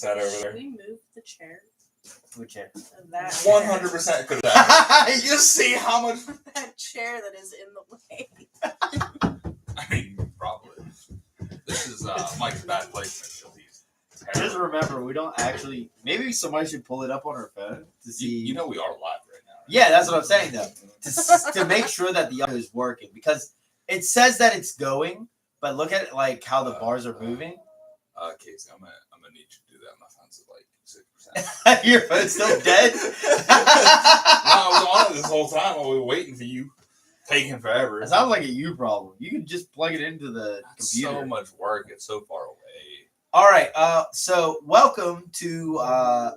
That over Should there. we move the chair? Which chair? That 100% could have. You see how much? that chair that is in the way. I mean, probably. This is Mike's bad placement. Just remember, we don't actually. Maybe somebody should pull it up on our phone to see. You know we are live right now. Right? Yeah, that's what I'm saying though. To make sure that the audio is working, because it says that it's going, but look at it like how the bars are moving. Casey, I'm gonna need you to do that. My phone's at like 6%. Your phone's still dead. No, I was on it this whole time while we were waiting for you. Taking forever. It sounds like a you problem. You can just plug it into the computer. So much work. It's so far away. All right. So welcome to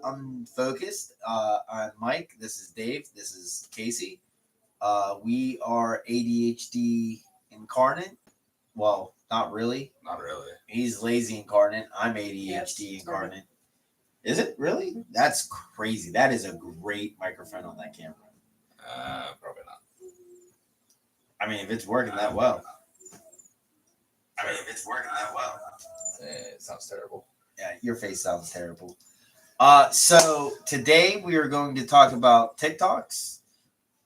Unfocused. I'm Mike. This is Dave. This is Casey. We are ADHD incarnate. Well, not really. Not really. He's lazy incarnate. I'm ADHD incarnate. Is it really? That's crazy. That is a great microphone on that camera. Probably not. I mean, if it's working that well. It sounds terrible. Yeah, your face sounds terrible. So today we are going to talk about TikToks,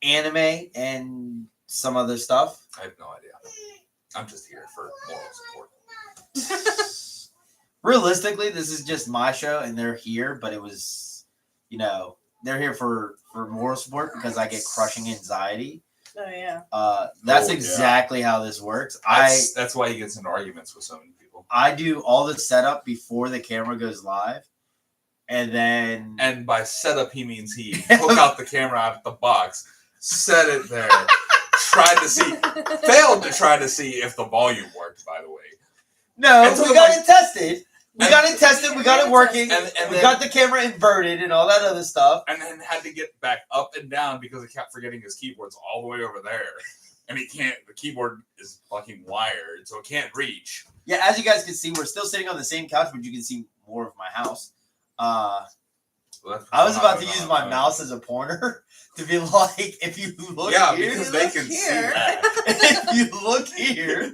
anime, and some other stuff. I have no idea. I'm just here for moral support. Realistically, this is just my show, and they're here, but it was, they're here for moral support because I get crushing anxiety. Oh yeah. That's exactly how this works. That's why he gets into arguments with so many people. I do all the setup before the camera goes live, and then by setup he means he took out the camera out of the box, set it there, failed to try to see if the volume worked. By the way, no, we got it tested. We got it working, and we got the camera inverted and all that other stuff. And then had to get back up and down because he kept forgetting his keyboard's all the way over there. And the keyboard is fucking wired, so it can't reach. Yeah, as you guys can see, we're still sitting on the same couch, but you can see more of my house. I was about to use my mouse as a pointer to be like, if you look here. Because they can see that. If you look here,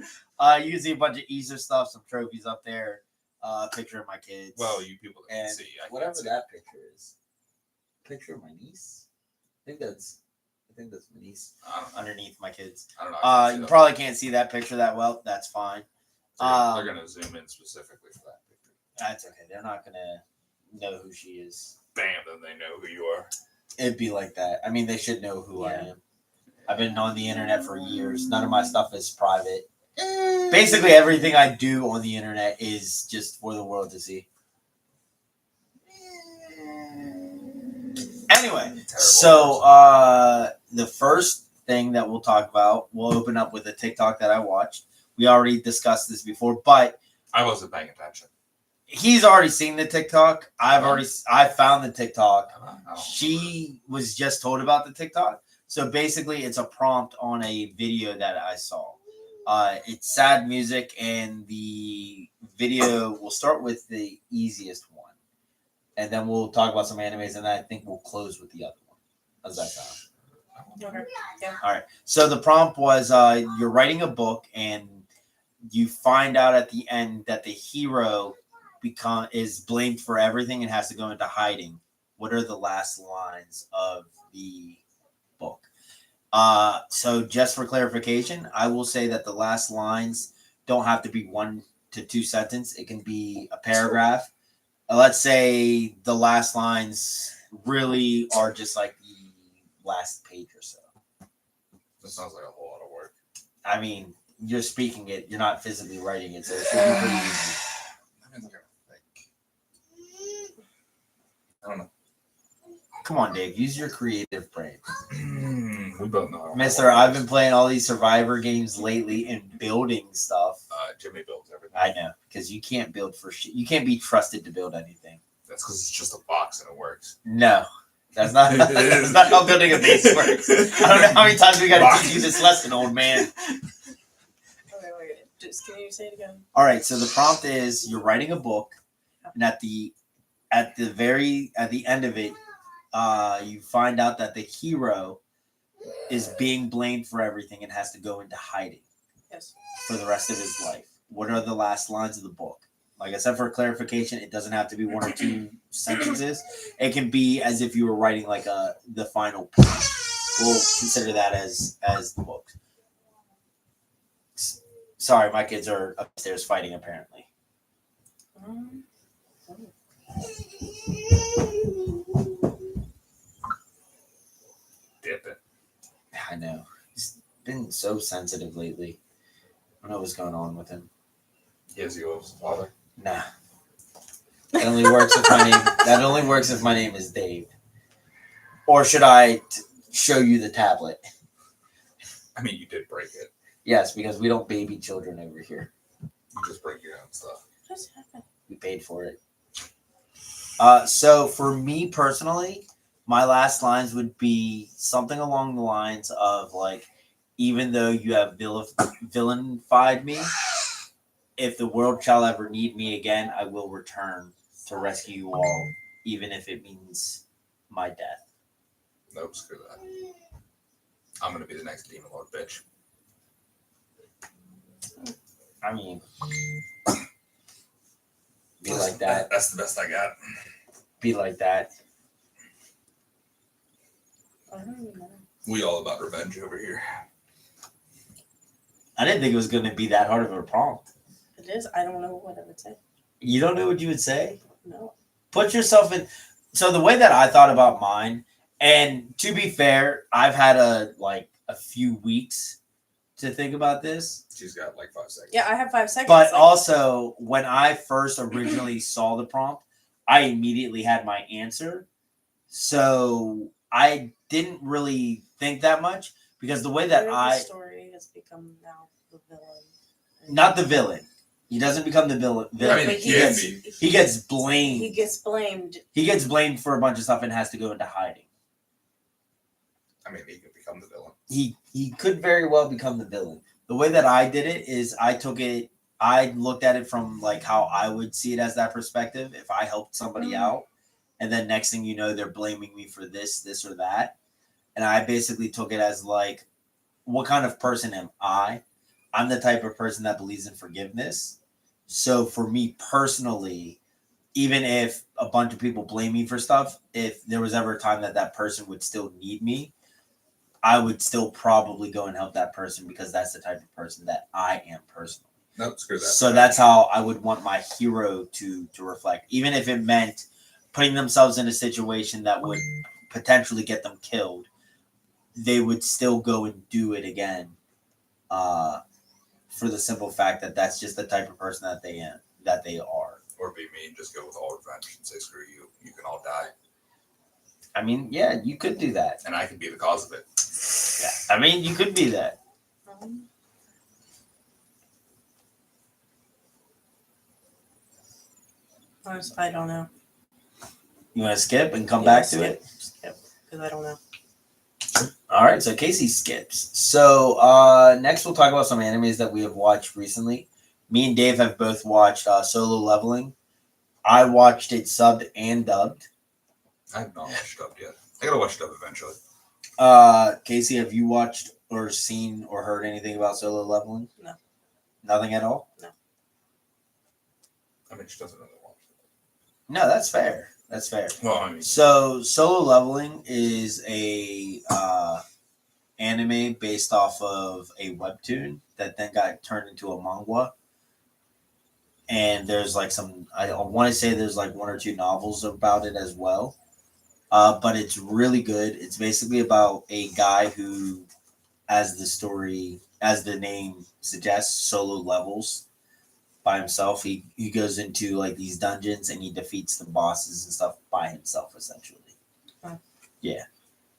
you can see a bunch of Easter stuff, some trophies up there. Picture of my kids. Well, you people can and see. Whatever that picture is. Picture of my niece? I think that's my niece underneath my kids. I don't know. You probably can't see that picture that well. That's fine. They're going to zoom in specifically for that picture. That's okay. They're not going to know who she is. Bam, then they know who you are. It'd be like that. I mean, they should know who I am. I've been on the internet for years. None of my stuff is private. Basically, everything I do on the internet is just for the world to see. Anyway, so the first thing that we'll talk about, we'll open up with a TikTok that I watched. We already discussed this before, but I wasn't paying attention. He's already seen the TikTok. I found the TikTok. She was just told about the TikTok. So basically, it's a prompt on a video that I saw. It's sad music, and the video will start with the easiest one, and then we'll talk about some animes, and I think we'll close with the other one. How's that sound? Okay. Yeah. All right. So the prompt was you're writing a book, and you find out at the end that the hero is blamed for everything and has to go into hiding. What are the last lines of the book? So just for clarification, I will say that the last lines don't have to be 1 to 2 sentences. It can be a paragraph. Let's say the last lines really are just like the last page or so. That sounds like a whole lot of work. I mean, you're speaking it. You're not physically writing it, so it should be pretty easy. I don't know. Come on, Dave. Use your creative brain. We both know. Mister, I've been playing all these Survivor games lately and building stuff. Jimmy builds everything. I know, because you can't build for shit. You can't be trusted to build anything. That's because it's just a box and it works. No. That's not how building a base works. I don't know how many times we got to teach you this lesson, old man. Wait. Just can you say it again? All right, so the prompt is you're writing a book, and at the end of it, you find out that the hero is being blamed for everything and has to go into hiding. Yes. For the rest of his life. What are the last lines of the book? Like I said, for clarification, it doesn't have to be 1 or 2 sentences. It can be as if you were writing like the final piece. We'll consider that as the book. Sorry, my kids are upstairs fighting apparently. Dip it. I know. He's been so sensitive lately. I don't know what's going on with him. Yes, you was father. Nah. That only works if my name. That only works if my name is Dave. Or should I show you the tablet? I mean, you did break it. Yes, because we don't baby children over here. You just break your own stuff. What just happened? We paid for it. So for me personally, my last lines would be something along the lines of like, even though you have villainified me, if the world shall ever need me again, I will return to rescue you all, even if it means my death. Nope, screw that. I'm gonna be the next demon lord, bitch. I mean, be like that. That's the best I got. Be like that. I don't even know. We all about revenge over here. I didn't think it was going to be that hard of a prompt. It is. I don't know what I would say. You don't know what you would say? No. Put yourself in. So the way that I thought about mine, and to be fair, I've had a few weeks to think about this. She's got like 5 seconds. Yeah, I have 5 seconds. But also, when I first originally saw the prompt, I immediately had my answer. So I didn't really think that much because the way that the story has become now the villain. not the villain. He doesn't become the villain. I mean, But he can be. He gets blamed. He gets blamed. He gets blamed for a bunch of stuff and has to go into hiding. I mean, he could become the villain. He could very well become the villain. The way that I did it is I looked at it from like how I would see it as that perspective. If I helped somebody out, and then next thing you know, they're blaming me for this or that. And I basically took it as like, what kind of person am I? I'm the type of person that believes in forgiveness. So for me personally, even if a bunch of people blame me for stuff, if there was ever a time that person would still need me, I would still probably go and help that person because that's the type of person that I am personally. Nope, screw that. So that's how I would want my hero to reflect, even if it meant putting themselves in a situation that would potentially get them killed. They would still go and do it again, for the simple fact that that's just the type of person that they are. Or be me and just go with all revenge and say, screw you. You can all die. I mean, yeah, you could do that. And I can be the cause of it. Yeah, I mean, you could be that. Honestly, I don't know. You want to skip and come back to it? Skip, because I don't know. All right, so Casey skips. So next we'll talk about some animes that we have watched recently. Me and Dave have both watched Solo Leveling. I watched it subbed and dubbed. I have not watched Dub yet. I gotta watch Dub eventually. Casey, have you watched or seen or heard anything about Solo Leveling? No. Nothing at all? No. I mean, she doesn't really watch it. No, that's fair. That's fair. Well, I mean, So Solo Leveling is a anime based off of a webtoon that then got turned into a manga. And there's like I want to say there's like 1 or 2 novels about it as well. But it's really good. It's basically about a guy who, as the name suggests, solo levels by himself. He goes into like these dungeons and he defeats the bosses and stuff by himself, essentially. Huh. Yeah.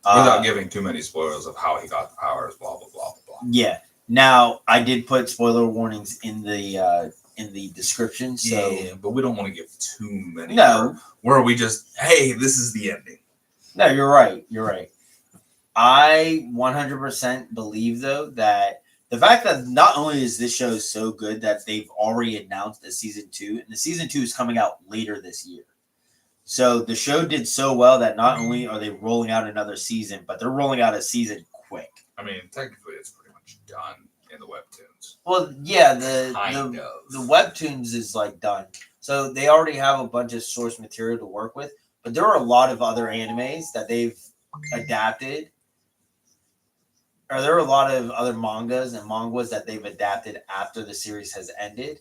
without giving too many spoilers of how he got the powers, blah, blah, blah, blah, blah. Yeah. Now, I did put spoiler warnings in the description. So Yeah, but we don't want to give too many. No. Where we just, hey, this is the ending. No, you're right. You're right. I 100% believe, though, that the fact that not only is this show so good that they've already announced a season 2, and the season 2 is coming out later this year. So the show did so well that not only are they rolling out another season, but they're rolling out a season quick. I mean, technically, it's pretty much done in the webtoons. Well, yeah, the Kind of. webtoons is like done. So they already have a bunch of source material to work with. But there are a lot of other animes that they've adapted. Or there are a lot of other mangas that they've adapted after the series has ended.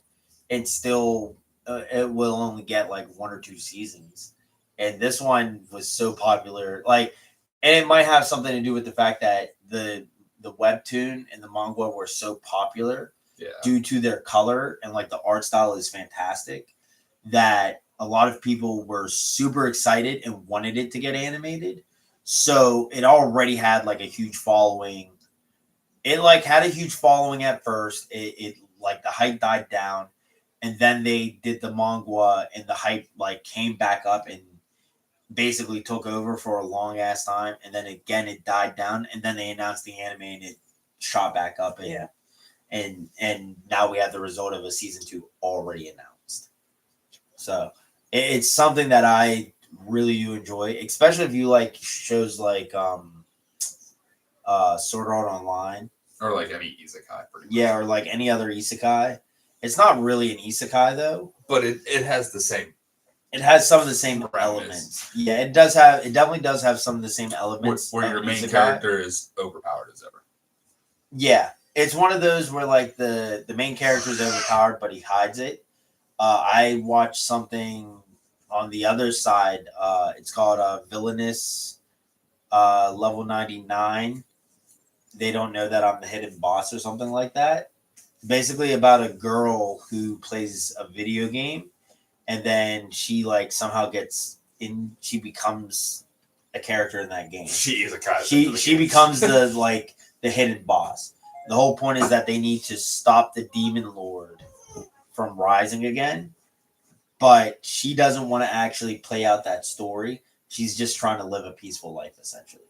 And still, it will only get like 1 or 2 seasons. And this one was so popular. Like, and it might have something to do with the fact that the webtoon and the manga were so popular due to their color and like the art style is fantastic that a lot of people were super excited and wanted it to get animated. So it already had like a huge following. It like had a huge following at first. It like the hype died down, and then they did the manga, and the hype like came back up and basically took over for a long ass time, and then again it died down, and then they announced the anime and it shot back up, and now we have the result of a season 2 already announced. So it's something that I really do enjoy, especially if you like shows like Sword Art Online or like any isekai, pretty much. Yeah, or like any other isekai. It's not really an isekai though, but it has the same. It has some of the same elements. Yeah, it does have. It definitely does have some of the same elements. Where your main isekai. character is overpowered as ever. Yeah, it's one of those where like the main character is overpowered, but he hides it. I watched something on the other side. It's called Villainous Level 99. They don't know that I'm the hidden boss or something like that. Basically about a girl who plays a video game, and then she like somehow gets in. She becomes a character in that game. She is a character. She becomes the like the hidden boss. The whole point is that they need to stop the demon lord from rising again, but she doesn't want to actually play out that story. She's just trying to live a peaceful life, essentially.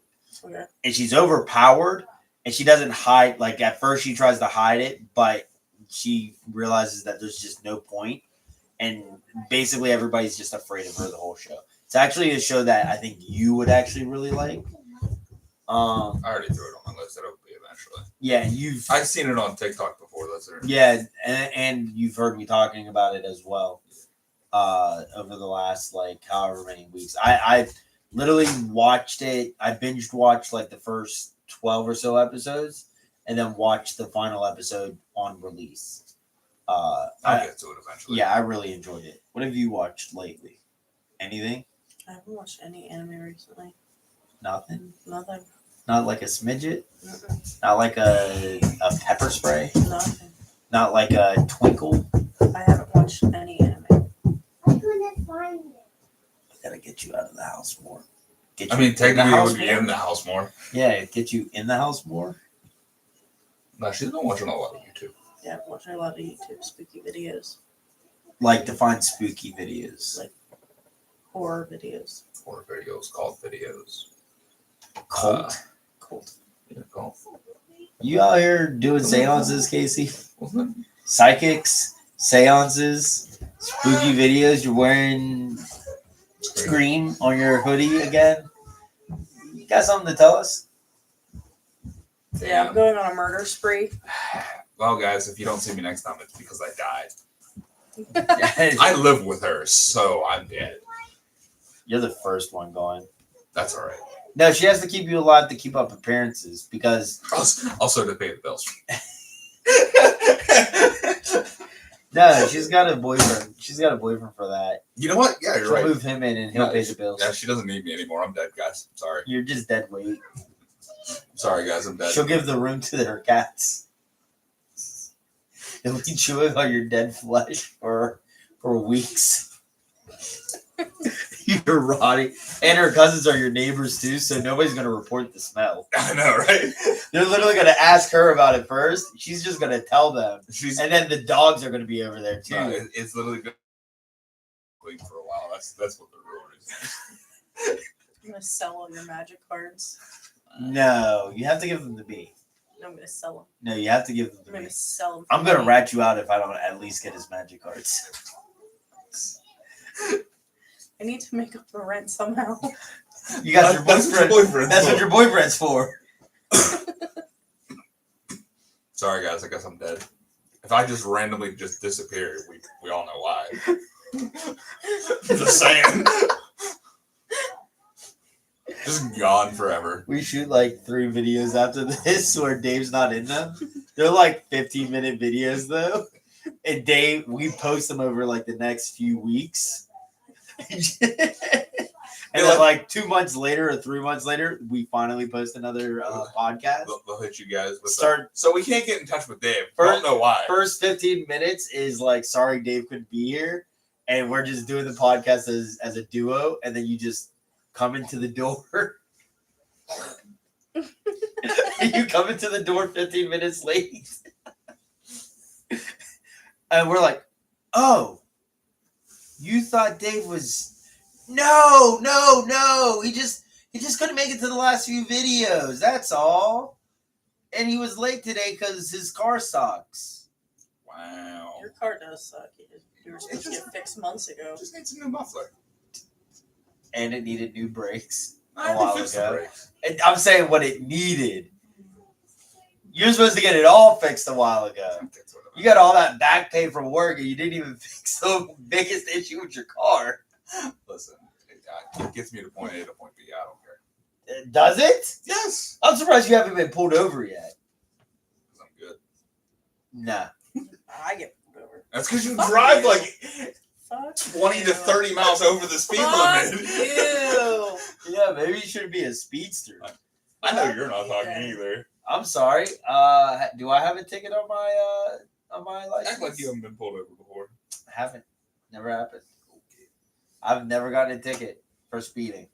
Okay. And she's overpowered, and she doesn't hide. Like at first, she tries to hide it, but she realizes that there's just no point, and basically everybody's just afraid of her the whole show. It's actually a show that I think you would actually really like. I already threw it on my list. It'll be eventually. Yeah, I've seen it on TikTok before. That's it. Yeah, and you've heard me talking about it as well. Over the last like however many weeks, I literally watched it. I binged watched like the first 12 or so episodes, and then watched the final episode on release. I'll get to it eventually. Yeah, I really enjoyed it. What have you watched lately? Anything? I haven't watched any anime recently. Nothing. Nothing. Not like a smidget. Mm-mm. Not like a pepper spray. Nothing. Not like a twinkle. I haven't watched any anime. I gotta get you out of the house more. I mean, technically, it would be in the house more. Yeah, get you in the house more. No, she's been watching a lot of YouTube. Yeah, I'm watching a lot of YouTube spooky videos. Like to find spooky videos. Like horror videos. Horror videos, cult videos. Cult. Yeah, cult. You out here doing seances, Casey? Wasn't it? Psychics, seances, spooky videos. You're wearing Scream on your hoodie again. You got something to tell us? Yeah, I'm going on a murder spree. Well, guys, if you don't see me next time, it's because I died. I live with her, so I'm dead. You're the first one going. That's all right. No, she has to keep you alive to keep up appearances because Also to pay the bills. no, she's got a boyfriend. She's got a boyfriend for that. You know what? Yeah, you're She'll right. move him in and he'll pay the bills. Yeah, she doesn't need me anymore. I'm dead, guys. Sorry. You're just dead weight. Sorry, guys. I'm dead. She'll give the room to her cats. They'll be chewing on your dead flesh for weeks. You're rotting. And her cousins are your neighbors too, so nobody's going to report the smell. I know, right? They're literally going to ask her about it first. She's just going to tell them. And then the dogs are going to be over there too. It's literally been waiting for a while. That's what the rule is. I'm going to sell all your magic cards. No, you have to give them to me. No, I'm going to sell them. No, you have to give them I'm to going me. to sell them. I'm going to rat you out if I don't at least get his magic cards. I need to make up the rent somehow. You got your That's boyfriend. what your boyfriend's That's for. what your boyfriend's for. Sorry, guys. I guess I'm dead. If I just randomly just disappear, we all know why. Just saying. Just gone forever. We shoot like 3 videos after this where Dave's not in them. They're like 15-minute videos though. And Dave, we post them over like the next few weeks. And then like 2 months later or 3 months later, we finally post another podcast. They'll hit you guys with Start. So we can't get in touch with Dave. I First- don't know why. First 15 minutes is like, sorry, Dave couldn't be here. And we're just doing the podcast as a duo. And then you just come into the door. You come into the door 15 minutes late. And we're like, oh, you thought Dave was... No. He just couldn't make it to the last few videos. That's all. And he was late today because his car sucks. Wow. Your car does suck. You were supposed to get fixed months ago. Just needs a new muffler. And it needed new brakes I a while fixed the ago. brakes. And I'm saying what it needed. You're supposed to get it all fixed a while ago. You got all that back pay from work and you didn't even fix the biggest issue with your car. Listen, it gets me to point A to point B. I don't care. Does it? Yes. I'm surprised you haven't been pulled over yet. I'm good. Nah. I get pulled over. That's because you Fuck drive you. like Fuck 20 to 30 miles over the speed Fuck limit. you. Yeah, maybe you shouldn't be a speedster. I know you're not talking either. I'm sorry. Do I have a ticket on my license? Act like you haven't been pulled over before. I haven't. Never happened. I've never gotten a ticket for speeding.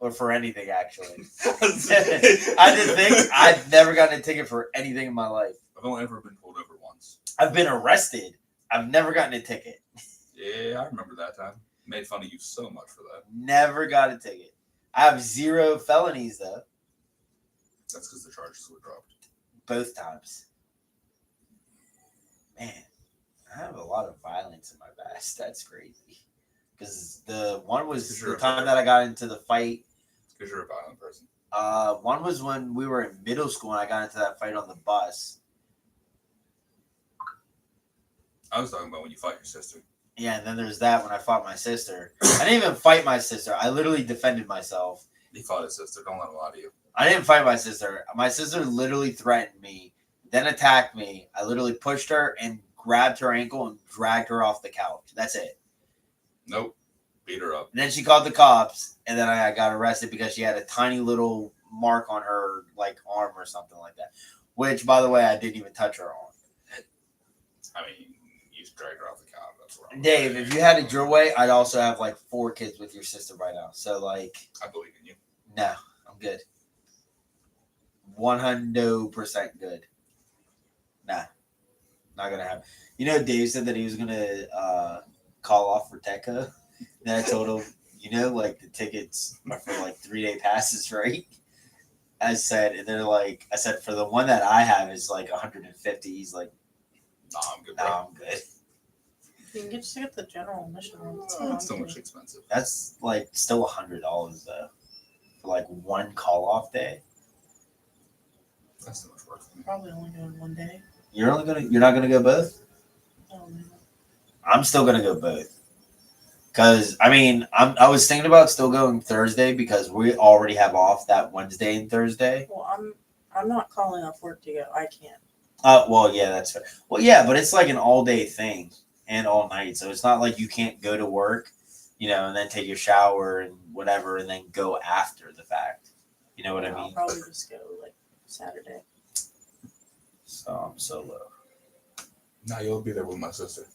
Or for anything, actually. I just think I've never gotten a ticket for anything in my life. I've only ever been pulled over once. I've been arrested. I've never gotten a ticket. Yeah, I remember that time. Made fun of you so much for that. Never got a ticket. I have 0 felonies, though. That's because the charges were dropped. Both times. Man, I have a lot of violence in my past. That's crazy. Because the one was the time that I got into the fight. Because you're a violent person. One was when we were in middle school and I got into that fight on the bus. I was talking about when you fight your sister. Yeah, and then there's that when I fought my sister. I didn't even fight my sister. I literally defended myself. He fought his sister. Don't let him lie to you. I didn't fight my sister. My sister literally threatened me, then attacked me. I literally pushed her and grabbed her ankle and dragged her off the couch. That's it. Nope. Beat her up. And then she called the cops, and then I got arrested because she had a tiny little mark on her like arm or something like that. Which, by the way, I didn't even touch her on. I mean, you just dragged her off the couch. That's wrong. Dave, if you had it your way, I'd also have like 4 kids with your sister by now. So like, I believe in you. no, I'm good. 100% good. Nah, not gonna happen. You know, Dave said that he was gonna call off for Teco. Then I told him, you know, like the tickets are for like 3-day passes, right? I said for the one that I have is like 150. He's like, Nah, I'm good. no, I'm good. You can just get the general admission one. It's so much expensive. That's like still $100 though for like one call off day. That's too much work. Probably only going one day. You're not gonna go both? Oh, no. I'm still gonna go both. Cause I mean, I was thinking about still going Thursday because we already have off that Wednesday and Thursday. Well, I'm not calling off work to go. I can't. Well, yeah, that's fair. Well, yeah, but it's like an all day thing and all night, so it's not like you can't go to work, you know, and then take your shower and whatever, and then go after the fact. You know what I I'll mean? probably just go like Saturday. So I'm solo. Nah, you'll be there with my sister.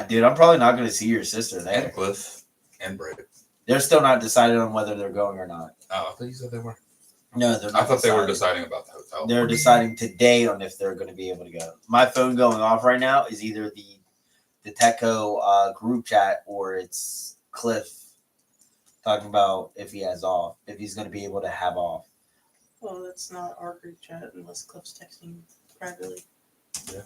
Dude, I'm probably not going to see your sister there. And Cliff. And Brady. They're still not decided on whether they're going or not. Oh, I thought you said they were. No, they're not. I thought they were deciding about the hotel. They're deciding today on if they're going to be able to go. My phone going off right now is either the Teco group chat or it's Cliff talking about if he has off, if he's going to be able to have off. Well, that's not our group chat unless Cliff's texting privately. Yeah.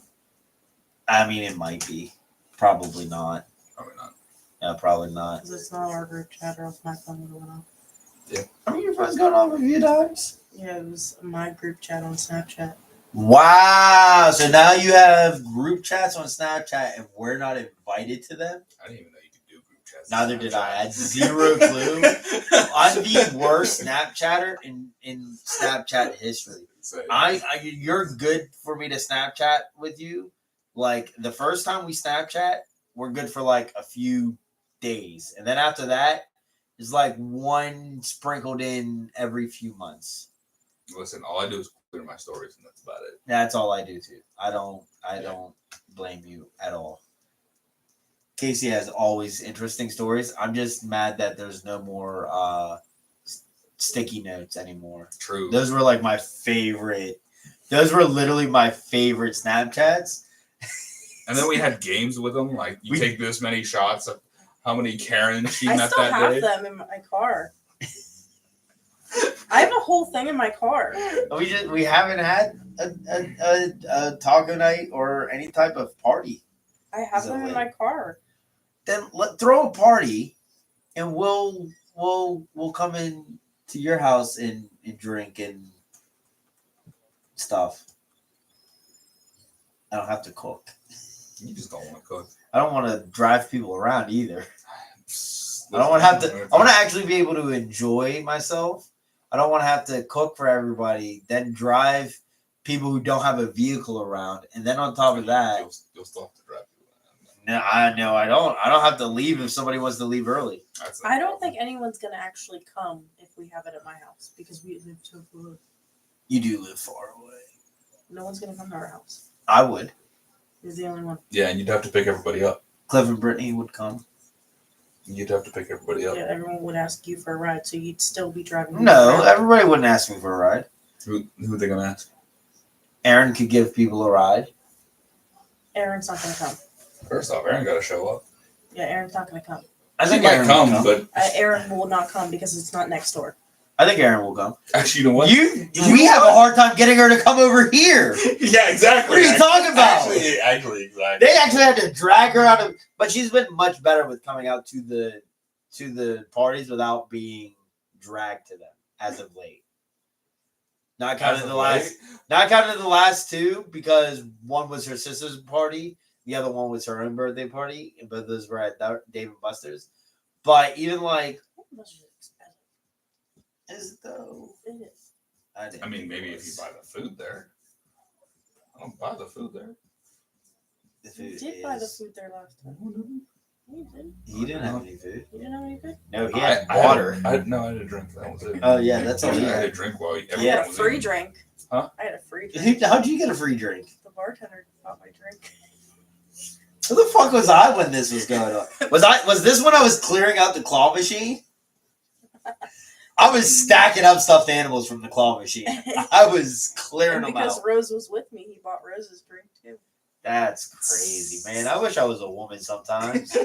I mean, it might be. Probably not. Probably not. No, probably not. Because it's not our group chat or else my phone would have went off. I mean, your phone's going off a few times. Yeah, it was my group chat on Snapchat. Wow. So now you have group chats on Snapchat and we're not invited to them? I didn't even know you could do group chats. Neither did I. I had zero clue. I'm the worst Snapchatter in Snapchat history. You're good for me to Snapchat with you. Like the first time we Snapchat, we're good for like a few days. And then after that, it's like one sprinkled in every few months. Listen, all I do is clear my stories, and that's about it. That's all I do too. I don't blame you at all. Casey has always interesting stories. I'm just mad that there's no more sticky notes anymore. True. Those were like my favorite. Those were literally my favorite Snapchats. And then we had games with them, like you take this many shots of how many Karens she I met still that have day. them in my car. I have a whole thing in my car. We haven't had a taco night or any type of party. I have them in my car. Then throw a party, and we'll come in to your house and drink and stuff. I don't have to cook. You just don't want to cook. I don't want to drive people around either. I don't want to have to. I want to actually be able to enjoy myself. I don't want to have to cook for everybody, then drive people who don't have a vehicle around, and then on top of that, you'll still have to drive people around. no, I don't. I don't have to leave if somebody wants to leave early. I don't think anyone's gonna actually come if we have it at my house because we live so far. You do live far away. No one's gonna come to our house. I would. He's the only one. Yeah, and you'd have to pick everybody up. Cliff and Brittany would come. You'd have to pick everybody up. Yeah, everyone would ask you for a ride, so you'd still be driving. No, around. everybody wouldn't ask me for a ride. Who are they gonna ask? Aaron could give people a ride. Aaron's not gonna come. First off, Aaron got to show up. Yeah, Aaron's not gonna come. I think he might Aaron come, will but Aaron will not come because it's not next door. I think Aaron will come. actually, you know what? We have a hard time getting her to come over here. Yeah, exactly. What are you talking about? Actually, exactly. They actually had to drag her out of, but she's been much better with coming out to the parties without being dragged to them as of late. Not counting the last two, because one was her sister's party, the other one was her own birthday party, and both of those were at Dave and Buster's. But even like, is it though? It is. I mean, maybe if you buy the food there. I don't buy the food there. The food You did buy the food there last time. You did. He didn't have any food. You didn't have any food? No, he had I water. I had a drink. That was it. Oh yeah, that's all he I had a had. drink while I everyone had a was free eating. drink. Huh? I had a free drink. How'd you get a free drink? The bartender bought my drink. Who the fuck was I when this was going on? Was this when I was clearing out the claw machine? I was stacking up stuffed animals from the claw machine. I was clearing them Because out. Rose was with me, he bought Rose's drink too. That's crazy, man. I wish I was a woman sometimes.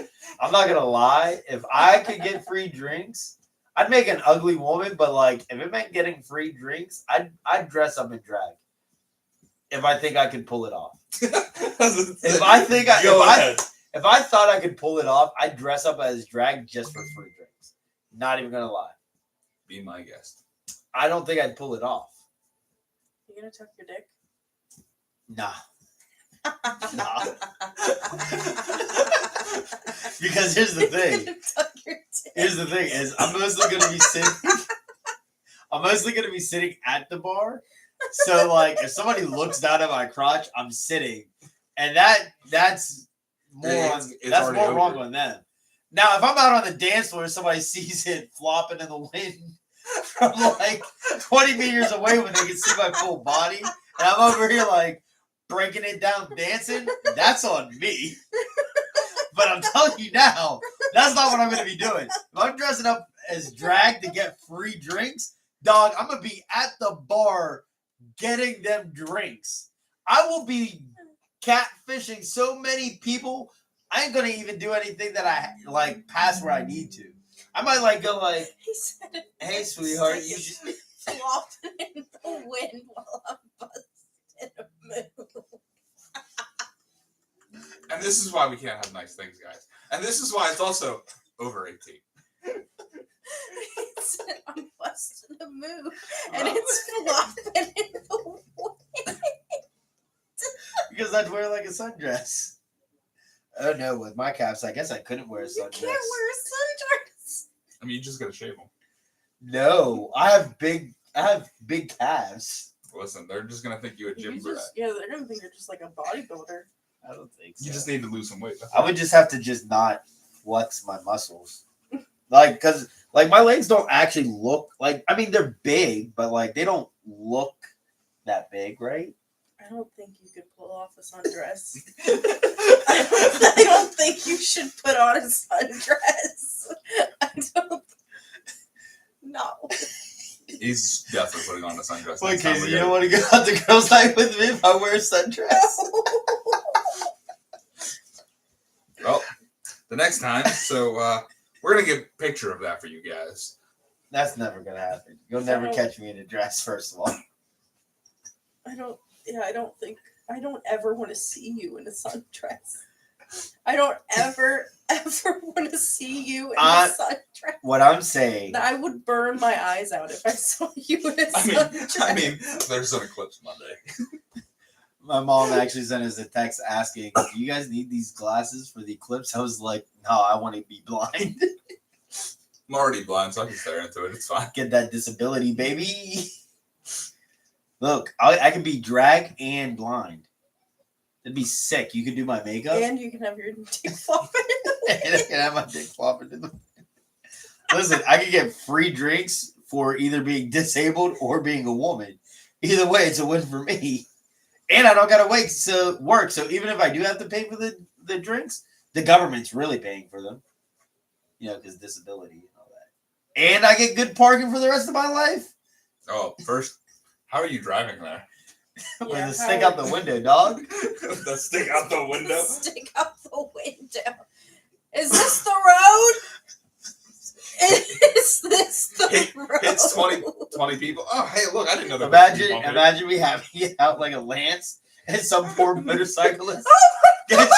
I'm not gonna lie. If I could get free drinks, I'd make an ugly woman, but like if it meant getting free drinks, I'd dress up in drag. If I think I could pull it off. If I thought I could pull it off, I'd dress up as drag just for free drinks. Not even gonna lie. Be my guest. I don't think I'd pull it off. You gonna tuck your dick? Nah. Nah. Because here's the thing. Tuck your dick. Here's the thing is I'm mostly gonna be sitting at the bar. So like if somebody looks down at my crotch, I'm sitting. And that's more wrong on them. Now if I'm out on the dance floor and somebody sees it flopping in the wind from like 20 meters away when they can see my full body, and I'm over here like breaking it down dancing, that's on me. But I'm telling you now, that's not what I'm going to be doing. If I'm dressing up as drag to get free drinks, dog, I'm going to be at the bar getting them drinks. I will be catfishing so many people, I ain't going to even do anything that I like pass where I need to. I might like go like, He said it. hey, sweetheart, you should... Flopping in the wind while I'm busting a move. And this is why we can't have nice things, guys. And this is why it's also over 18. He said I'm busting a move, and it's flopping in the wind. Because I'd wear like a sundress. Oh no, with my caps, I guess I couldn't wear a You sundress. can't wear a sundress. I mean, you just gotta shave them. No, I have big calves. Listen, they're just gonna think you a gym You brat. just, yeah, they're gonna think you're just like a bodybuilder. I don't think so. You just need to lose some weight. That's I would just have to just not flex my muscles. Like, because like my legs don't actually look like, I mean, they're big, but like they don't look that big, right? I don't think you could pull off a sundress. I don't think you should put on a sundress. I don't. No. He's definitely putting on a sundress. Wait, next time Casey, we you go. don't want to go out to girls' night with me if I wear a sundress? Well, the next time, so we're gonna get a picture of that for you guys. That's never gonna happen. You'll never catch me in a dress, first of all. I don't. Yeah, I don't think. I don't ever want to see you in a sundress. I don't ever want to see you in a sundress. What I'm saying, I would burn my eyes out if I saw you in a sundress. I mean, there's an eclipse Monday. my mom actually sent us a text asking, "Do you guys need these glasses for the eclipse?" I was like, "No, I want to be blind. I'm already blind, so I can stare into it. It's fine. Get that disability, baby." Look, I can be drag and blind. It'd be sick. You could do my makeup. And you can have your dick flopping. And I can have my dick flopping in the. Listen, I could get free drinks for either being disabled or being a woman. Either way, it's a win for me. And I don't gotta wait to work. So even if I do have to pay for the drinks, the government's really paying for them. You know, because disability and all that. And I get good parking for the rest of my life. Oh, first, how are you driving there? With Yeah, a stick out the window, dog. The stick out the window. Stick out the window. Is this the road? Is this the road? It's 20 people. Oh, hey, look, I didn't know that. Imagine we having it out like a lance and some poor motorcyclist gets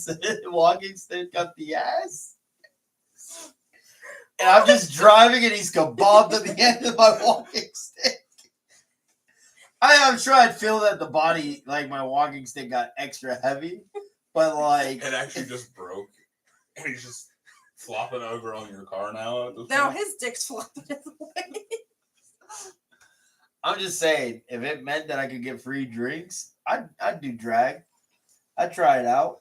the walking stick up the ass. And I'm just driving and he's kabobbed at the end of my walking stick. I'm sure I'd feel that the body, like my walking stick got extra heavy, but like. It actually just broke. And he's just flopping over on your car now. At this Now point. his dick's flopping in the way. I'm just saying, if it meant that I could get free drinks, I'd do drag. I'd try it out.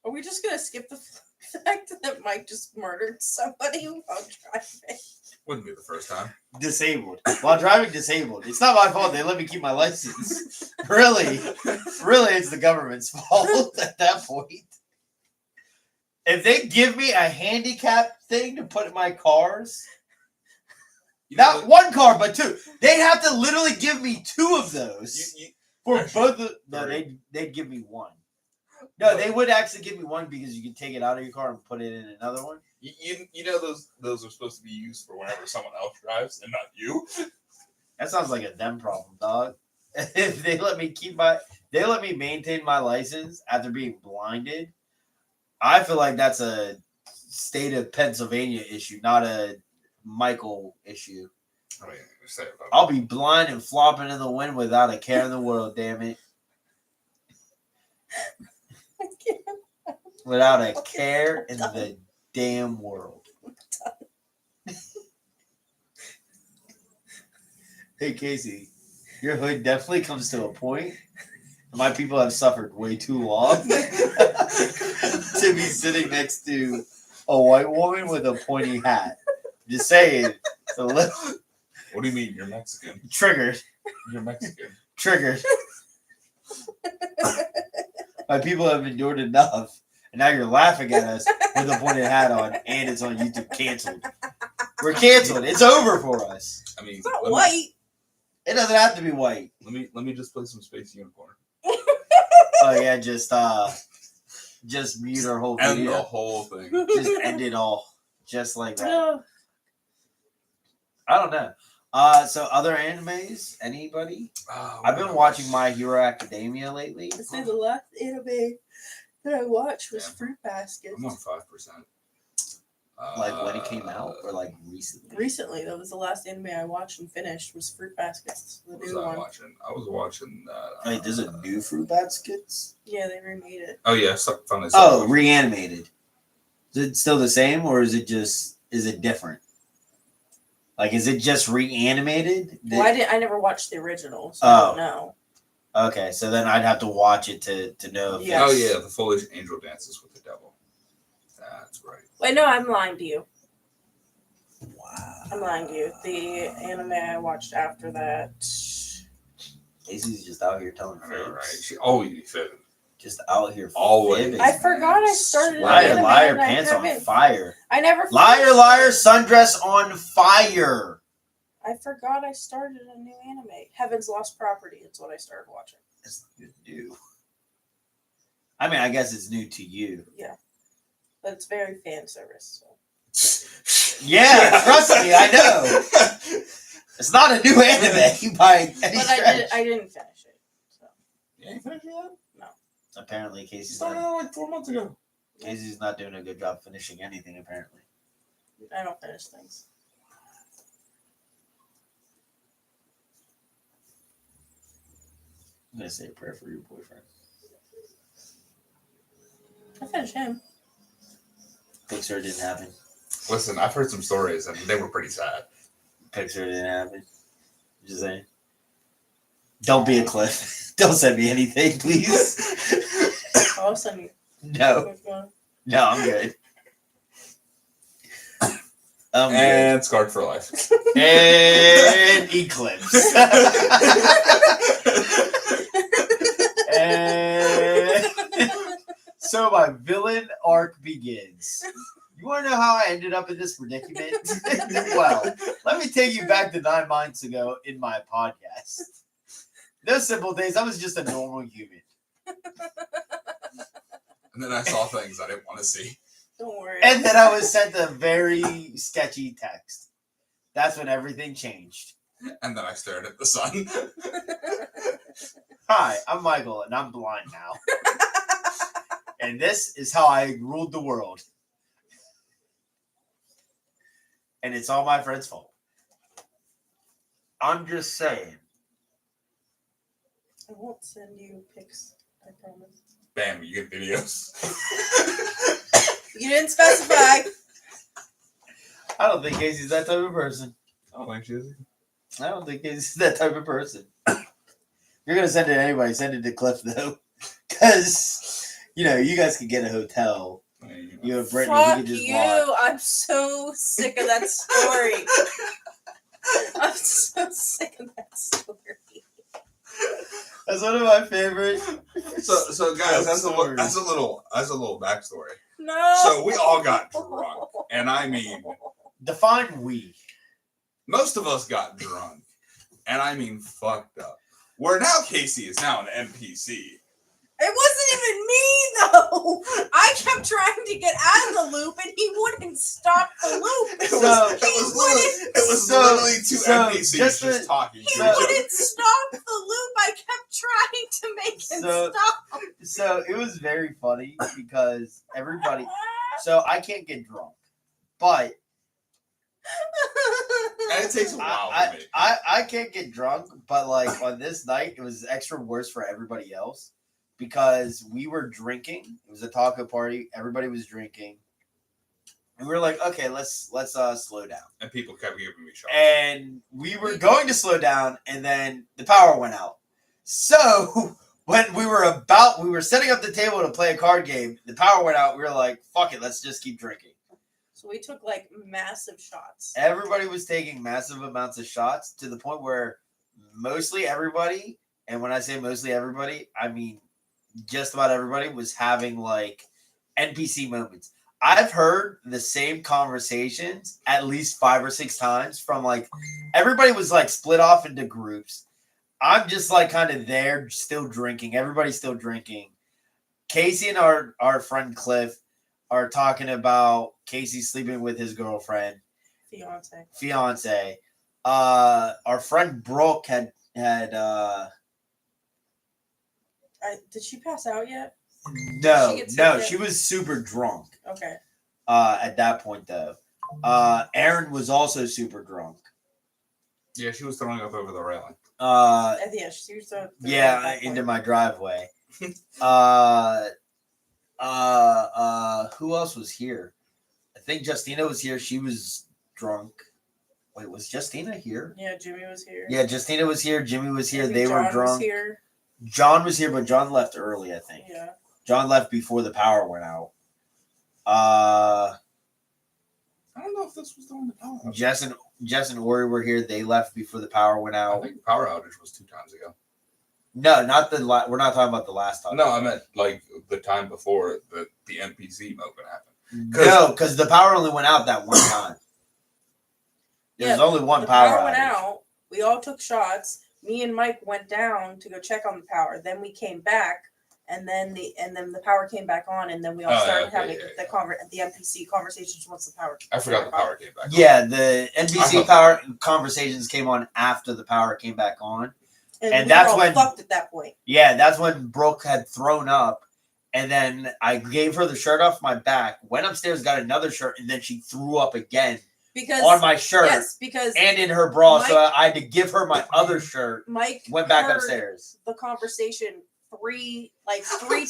Are we just gonna skip the fact that Mike just murdered somebody while driving? Wouldn't be the first time. Disabled. While driving disabled. It's not my fault. They let me keep my license. Really, it's the government's fault at that point. If they give me a handicap thing to put in my cars, not one car, but two, they'd have to literally give me two of those. For both of no, they'd give me one. No, they would actually give me one because you can take it out of your car and put it in another one. You know those are supposed to be used for whenever someone else drives and not you. That sounds like a them problem, dog. If they let me maintain my license after being blinded, I feel like that's a state of Pennsylvania issue, not a Michael issue. I mean, say it about I'll be blind and flopping in the wind without a care in the world, damn it. I can't. Without a care in the damn world. Hey, Casey, your hood definitely comes to a point. My people have suffered way too long to be sitting next to a white woman with a pointy hat. Just saying. It's a little What do you mean? You're Mexican. triggered. You're Mexican. Triggered. My people have endured enough. And now you're laughing at us with a pointed hat on, and it's on YouTube. Canceled. We're canceled. It's over for us. I mean, It's not white. It doesn't have to be white. Let me just play some Space Unicorn. Oh yeah, just mute our whole End video. the whole thing. Just end it all, just like that. No. I don't know. So other animes, anybody? Oh, I've been watching My Hero Academia lately. I say the last anime that I watched was Fruit Basket. I'm on 5%. Like when it came out, or like recently? Recently, that was the last anime I watched and finished. Was Fruit Baskets, the What was new I one. watching? I was watching that. Wait, there's a new Fruit Baskets? Yeah, they remade it. Oh yeah, finally. Oh, reanimated. Is it still the same, or is it different? Like, is it just reanimated? Well, I never watched the original, so Oh. I don't know. Okay, so then I'd have to watch it to know. If Yes. Oh yeah, the foolish angel dances with the devil. That's right. Wait, no, I'm lying to you. Wow. I'm lying to you. The anime I watched after that. Casey's just out here telling I know, right? fakes. She always said Just out here Always. fibbing. I forgot I started an Liar, anime liar, and I pants on haven't- fire. I never. Liar, finished liar, it. sundress on fire. I forgot I started a new anime. Heaven's Lost Property. It's what I started watching. It's new. I mean, I guess it's new to you. Yeah, but it's very fan service. So. Yeah, trust me, I know. It's not a new anime by any But stretch. I didn't finish it. So. You ain't finished yet? Apparently, You Casey's started not, like 4 months ago. Casey's not doing a good job finishing anything, apparently. I don't finish things. I'm going to say a prayer for your boyfriend. I finished him. Pixar didn't happen. Listen, I've heard some stories and they were pretty sad. Pixar didn't happen. Just saying. Don't be a Cliff. Don't send me anything, please. I'll send you. No. No, I'm good. I'm good. And scarred for life. And Eclipse. And so my villain arc begins. You want to know how I ended up in this predicament? Well, let me take you back to 9 months ago in my podcast. Those simple days, I was just a normal human. And then I saw things I didn't want to see. Don't worry. And then I was sent a very sketchy text. That's when everything changed. And then I stared at the sun. Hi, I'm Michael, and I'm blind now. And this is how I ruled the world. And it's all my friend's fault. I'm just saying. I won't send you pics. I promise. Bam, you get videos. You didn't specify. I don't think Casey's that type of person. I don't think she is. I don't think Casey's that type of person. You're going to send it to anybody. Send it to Cliff, though. Because, you guys can get a hotel. You and Brittany, we Fuck can just you. watch. I'm so sick of that story. I'm so sick of that story. That's one of my favorite. So guys, that's a stories. little backstory. No. So we all got drunk, and I mean, Define we. most of us got drunk, and I mean fucked up. Where now Casey is now an NPC. It wasn't even me, though. I kept trying to get out of the loop, and he wouldn't stop the loop. It was So- literally two so NPCs just just to- talking. He to each other. wouldn't stop the loop. I kept trying to make him So- stop. So it was very funny because everybody. So I can't get drunk, but And it takes a while for me. I can't get drunk. But like on this night, it was extra worse for everybody else because we were drinking. It was a taco party. Everybody was drinking, and we were like, okay, let's slow down. And people kept giving me shots. And we were going to slow down, and then the power went out. So when we were setting up the table to play a card game, the power went out. We were like, fuck it, let's just keep drinking. So we took like massive shots. Everybody was taking massive amounts of shots to the point where mostly everybody, and when I say mostly everybody, I mean just about everybody was having like NPC moments. I've heard the same conversations at least 5 or 6 times from like everybody was like split off into groups. I'm just like kind of there still drinking. Everybody's still drinking. Casey and our friend Cliff are talking about Casey sleeping with his girlfriend, fiance. Our friend Brooke had did she pass out yet? no, Did she get sick yet? she was super drunk. Okay. At that point, though, Aaron was also super drunk. Yeah, she was throwing up over the railing. Yeah, she was Into my driveway. Who else was here? I think Justina was here. She was drunk. Wait, was Justina here? Yeah, Jimmy was here. Yeah, Justina was here. Jimmy was here. They John were drunk. Was here. John was here, but John left early, I think. Yeah. John left before the power went out. I don't know if this was the one that power. Jess and Ori were here. They left before the power went I out. think the power outage was 2 times ago. No, not the we're not talking about the last time. No, I meant like the time before the NPC moment happened. No, because the power only went out that one time. There's only one the power went outage. out. We all took shots. Me and Mike went down to go check on the power. Then we came back, and then the power came back on, and then we all started having the NPC conversations once the power. I forgot the power came back. Yeah, the NPC power conversations came on after the power came back on. And we that's were all when fucked at that point. Yeah, that's when Brooke had thrown up, and then I gave her the shirt off my back, went upstairs, got another shirt, and then she threw up again on my shirt. Yes, because and in her bra, so I had to give her my other shirt. Mike went back heard upstairs. The conversation three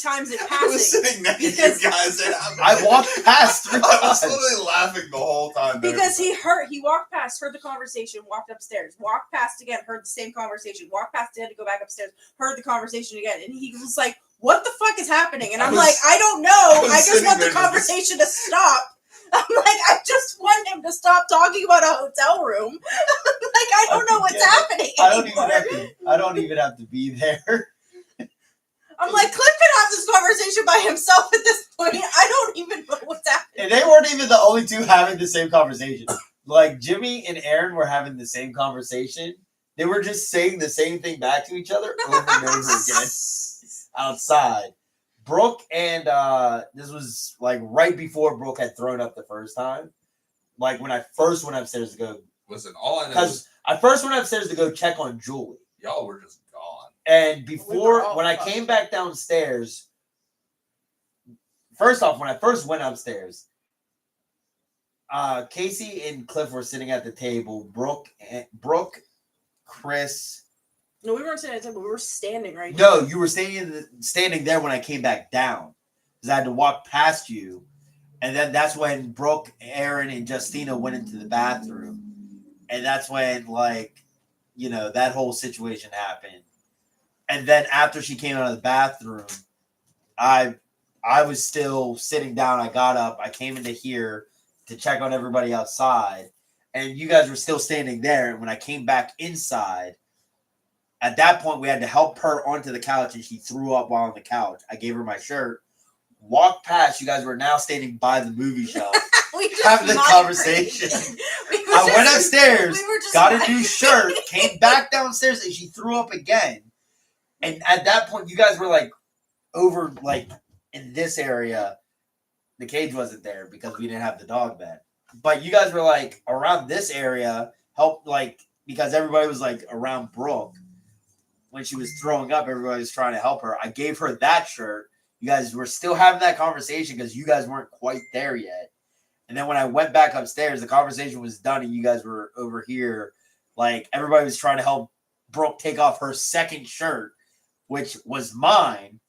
times in passing. I was sitting next to you guys, and I walked past 3 I times. was literally laughing the whole time. Because he walked past, heard the conversation, walked upstairs, walked past again, heard the same conversation, walked past, had to go back upstairs, heard the conversation again, and he was like, "What the fuck is happening?" And I'm like, "I don't know. I just want the conversation to stop." I'm like, I just want him to stop talking about a hotel room. Like, I don't know what's happening I don't even have to be there. I'm like, Cliff can have this conversation by himself at this point. I don't even know what's happening. And they weren't even the only two having the same conversation. Like, Jimmy and Aaron were having the same conversation. They were just saying the same thing back to each other over and over again outside. Brooke and this was like right before Brooke had thrown up the first time. Like when I first went upstairs to go. Listen, all I know because I first went upstairs to go check on Julie. Y'all were just gone. And before when I came back downstairs, first off, when I first went upstairs, Casey and Cliff were sitting at the table. Brooke, Chris. No, we weren't sitting at the table. We were standing right there. No, you were standing there when I came back down. Because I had to walk past you. And then that's when Brooke, Aaron, and Justina went into the bathroom. And that's when, like, you know, that whole situation happened. And then after she came out of the bathroom, I was still sitting down. I got up. I came into here to check on everybody outside. And you guys were still standing there. And when I came back inside, at that point, we had to help her onto the couch, and she threw up while on the couch. I gave her my shirt, walked past. You guys were now standing by the movie shelf, having the conversation. I went upstairs, got a new shirt, came back downstairs, and she threw up again. And at that point, you guys were like over, like in this area. The cage wasn't there because we didn't have the dog bed. But you guys were like around this area, because everybody was like around Brooke. When she was throwing up, everybody was trying to help her. I gave her that shirt. You guys were still having that conversation because you guys weren't quite there yet. And then when I went back upstairs, the conversation was done and you guys were over here. Like, everybody was trying to help Brooke take off her second shirt, which was mine.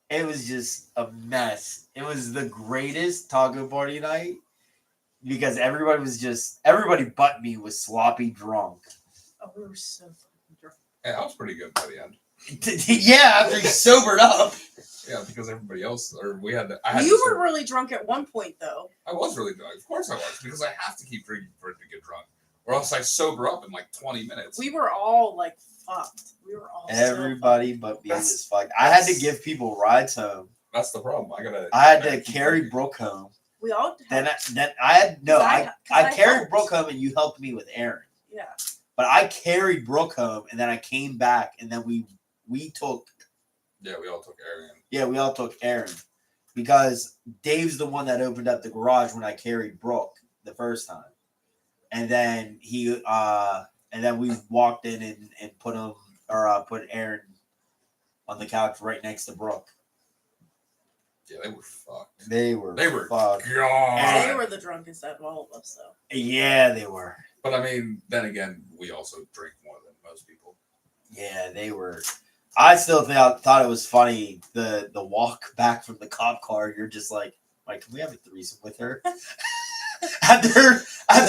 It was just a mess. It was the greatest taco party night because everybody but me was sloppy drunk. Oh, we were so fucking drunk. Yeah, I was pretty good by the end. Yeah, after you sobered up. Yeah, because everybody else, you were really drunk at one point, though. I was really drunk. Of course I was, because I have to keep drinking for it to get drunk. Or else I sober up in like 20 minutes. We were all like fucked. We were all everybody but me was fucked. I had to give people rides home. That's the problem. I had to carry Brooke home. We all I carried Brooke home and you helped me with Aaron. Yeah. But I carried Brooke home and then I came back and then we took. Yeah, we all took Aaron. Yeah, we all took Aaron because Dave's the one that opened up the garage when I carried Brooke the first time, and then we walked in and put Aaron on the couch right next to Brooke. Yeah, they were fucked. They were fucked. gone. They were the drunkest out of all of us, though. Yeah, they were. But I mean, then again, we also drink more than most people. Yeah, they were. I still thought it was funny the walk back from the cop car. You're just like, can we have a threesome with her? after, and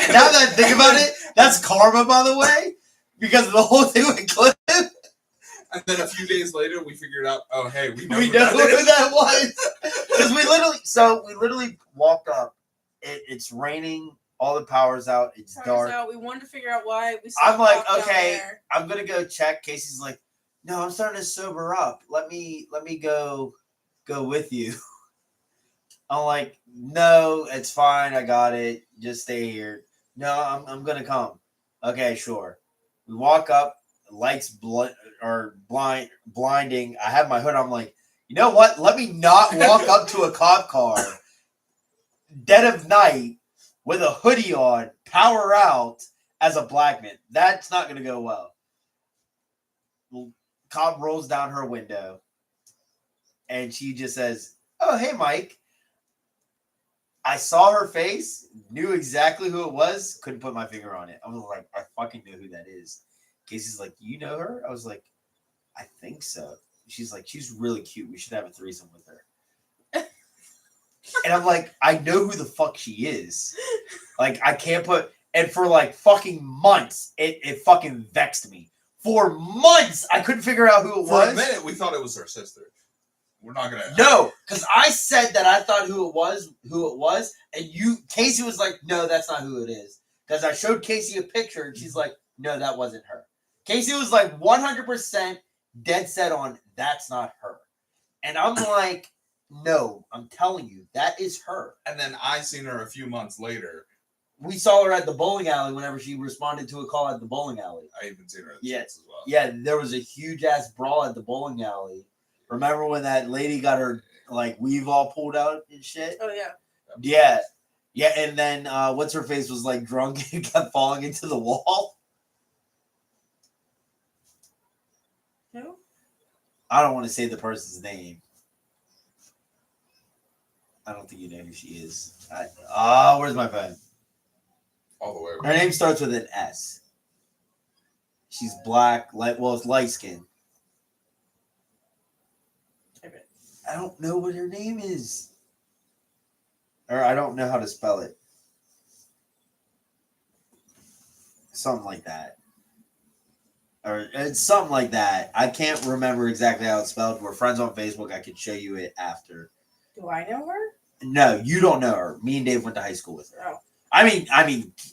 now that I think about it, that's karma, by the way, because the whole thing with Cliff. And then a few days later, we figured out, oh hey, we know who who that was. Because we literally walked up. It's raining. All the power's out. It's dark. Out. We wanted to figure out why. I'm like, okay, I'm gonna go check. Casey's like, no, I'm starting to sober up. Let me go with you. I'm like, no, it's fine. I got it. Just stay here. No, I'm gonna come. Okay, sure. We walk up. Lights blinding. I have my hood. I'm like, you know what? Let me not walk up to a cop car dead of night with a hoodie on, power out as a black man. That's not going to go well. Cop rolls down her window and she just says, oh, hey, Mike. I saw her face, knew exactly who it was, couldn't put my finger on it. I was like, I fucking know who that is. Casey's like, you know her? I was like, I think so. She's like, she's really cute. We should have a threesome with her. And I'm like, I know who the fuck she is. Like, I can't put. And for like fucking months, it fucking vexed me. For months, I couldn't figure out who it was. For a minute, we thought it was her sister. We're not gonna. No, because I said that I thought who it was, and Casey was like, no, that's not who it is. Because I showed Casey a picture, and she's like, no, that wasn't her. Casey was like 100% dead set on that's not her. And I'm like, no, I'm telling you, that is her. And then I seen her a few months later. We saw her at the bowling alley whenever she responded to a call at the bowling alley. I even seen her at the Chits as well. Yeah, there was a huge ass brawl at the bowling alley. Remember when that lady got her like weave all pulled out and shit? Oh yeah. Yeah. Yeah, and then what's her face was like drunk and kept falling into the wall. Who? I don't want to say the person's name. I don't think you know who she is. Where's my phone? All the way around. Her name starts with an S. She's black, it's light skin. I don't know what her name is. Or I don't know how to spell it. Something like that. Or it's something like that. I can't remember exactly how it's spelled. We're friends on Facebook. I could show you it after. Do I know her? No, you don't know her. Me and Dave went to high school with her. Oh. I mean,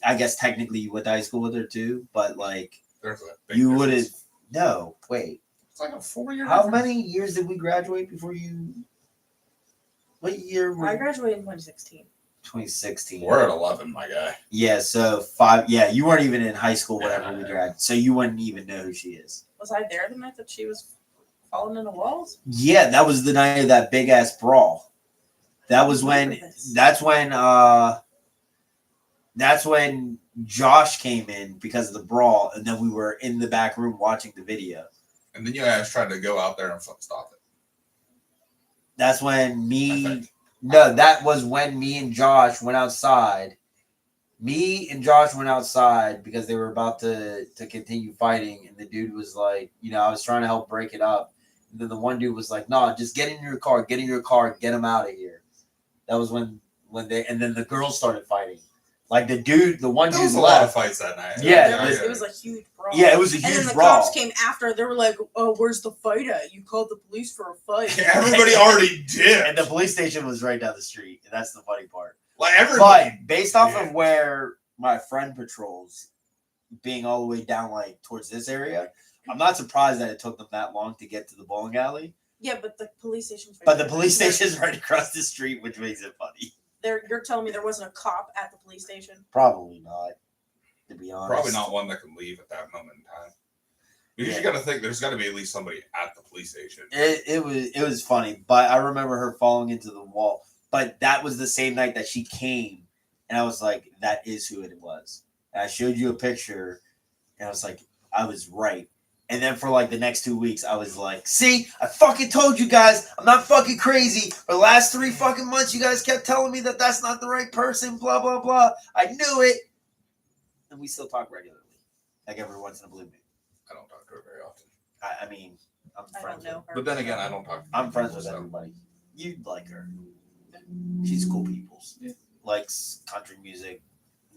I guess technically you went to high school with her too, but like There's a big you would have. difference. No, wait. It's like a 4-year. How difference. many years did we graduate before you? What year? I graduated in 2016. 2016. We're at 11, my guy. Yeah, so 5. Yeah, you weren't even in high school whenever Yeah. we graduated, so you wouldn't even know who she is. Was I there the night that she was falling into walls? Yeah, that was the night of that big ass brawl. That was when. That's when Josh came in because of the brawl, and then we were in the back room watching the video. And then you guys tried to go out there and stop it. That's when that was when me and Josh went outside. Me and Josh went outside because they were about to continue fighting, and the dude was like, I was trying to help break it up. And then the one dude was like, no, just get in your car, get him out of here. That was when and then the girls started fighting. Like the one There dude was a lot of left. fights that night. Yeah, It was a huge brawl. Yeah, it was a And then huge the brawl. cops came after. They were like, "Oh, where's the fight at? You called the police for a fight." Yeah, everybody already did. And the police station was right down the street. And that's the funny part. Like everybody. But based off Yeah. of where my friend patrols, being all the way down like towards this area, I'm not surprised that it took them that long to get to the bowling alley. Yeah, but the police station's right But the there. police station is right across the street, which makes it funny. You're telling me there wasn't a cop at the police station? Probably not, to be honest. Probably not one that can leave at that moment in time. Because you got to think there's got to be at least somebody at the police station. It was funny, but I remember her falling into the wall. But that was the same night that she came, and I was like, that is who it was. And I showed you a picture, and I was like, I was right. And then for like the next 2 weeks, I was like, see, I fucking told you guys, I'm not fucking crazy. For the last 3 fucking months, you guys kept telling me that that's not the right person, blah, blah, blah. I knew it. And we still talk regularly. Like every once in a blue moon. I don't talk to her very often. I mean, I'm I friends don't know with her. But then again, I don't talk. I'm friends with so. everybody. You'd like her. She's cool people. Yeah. Likes country music,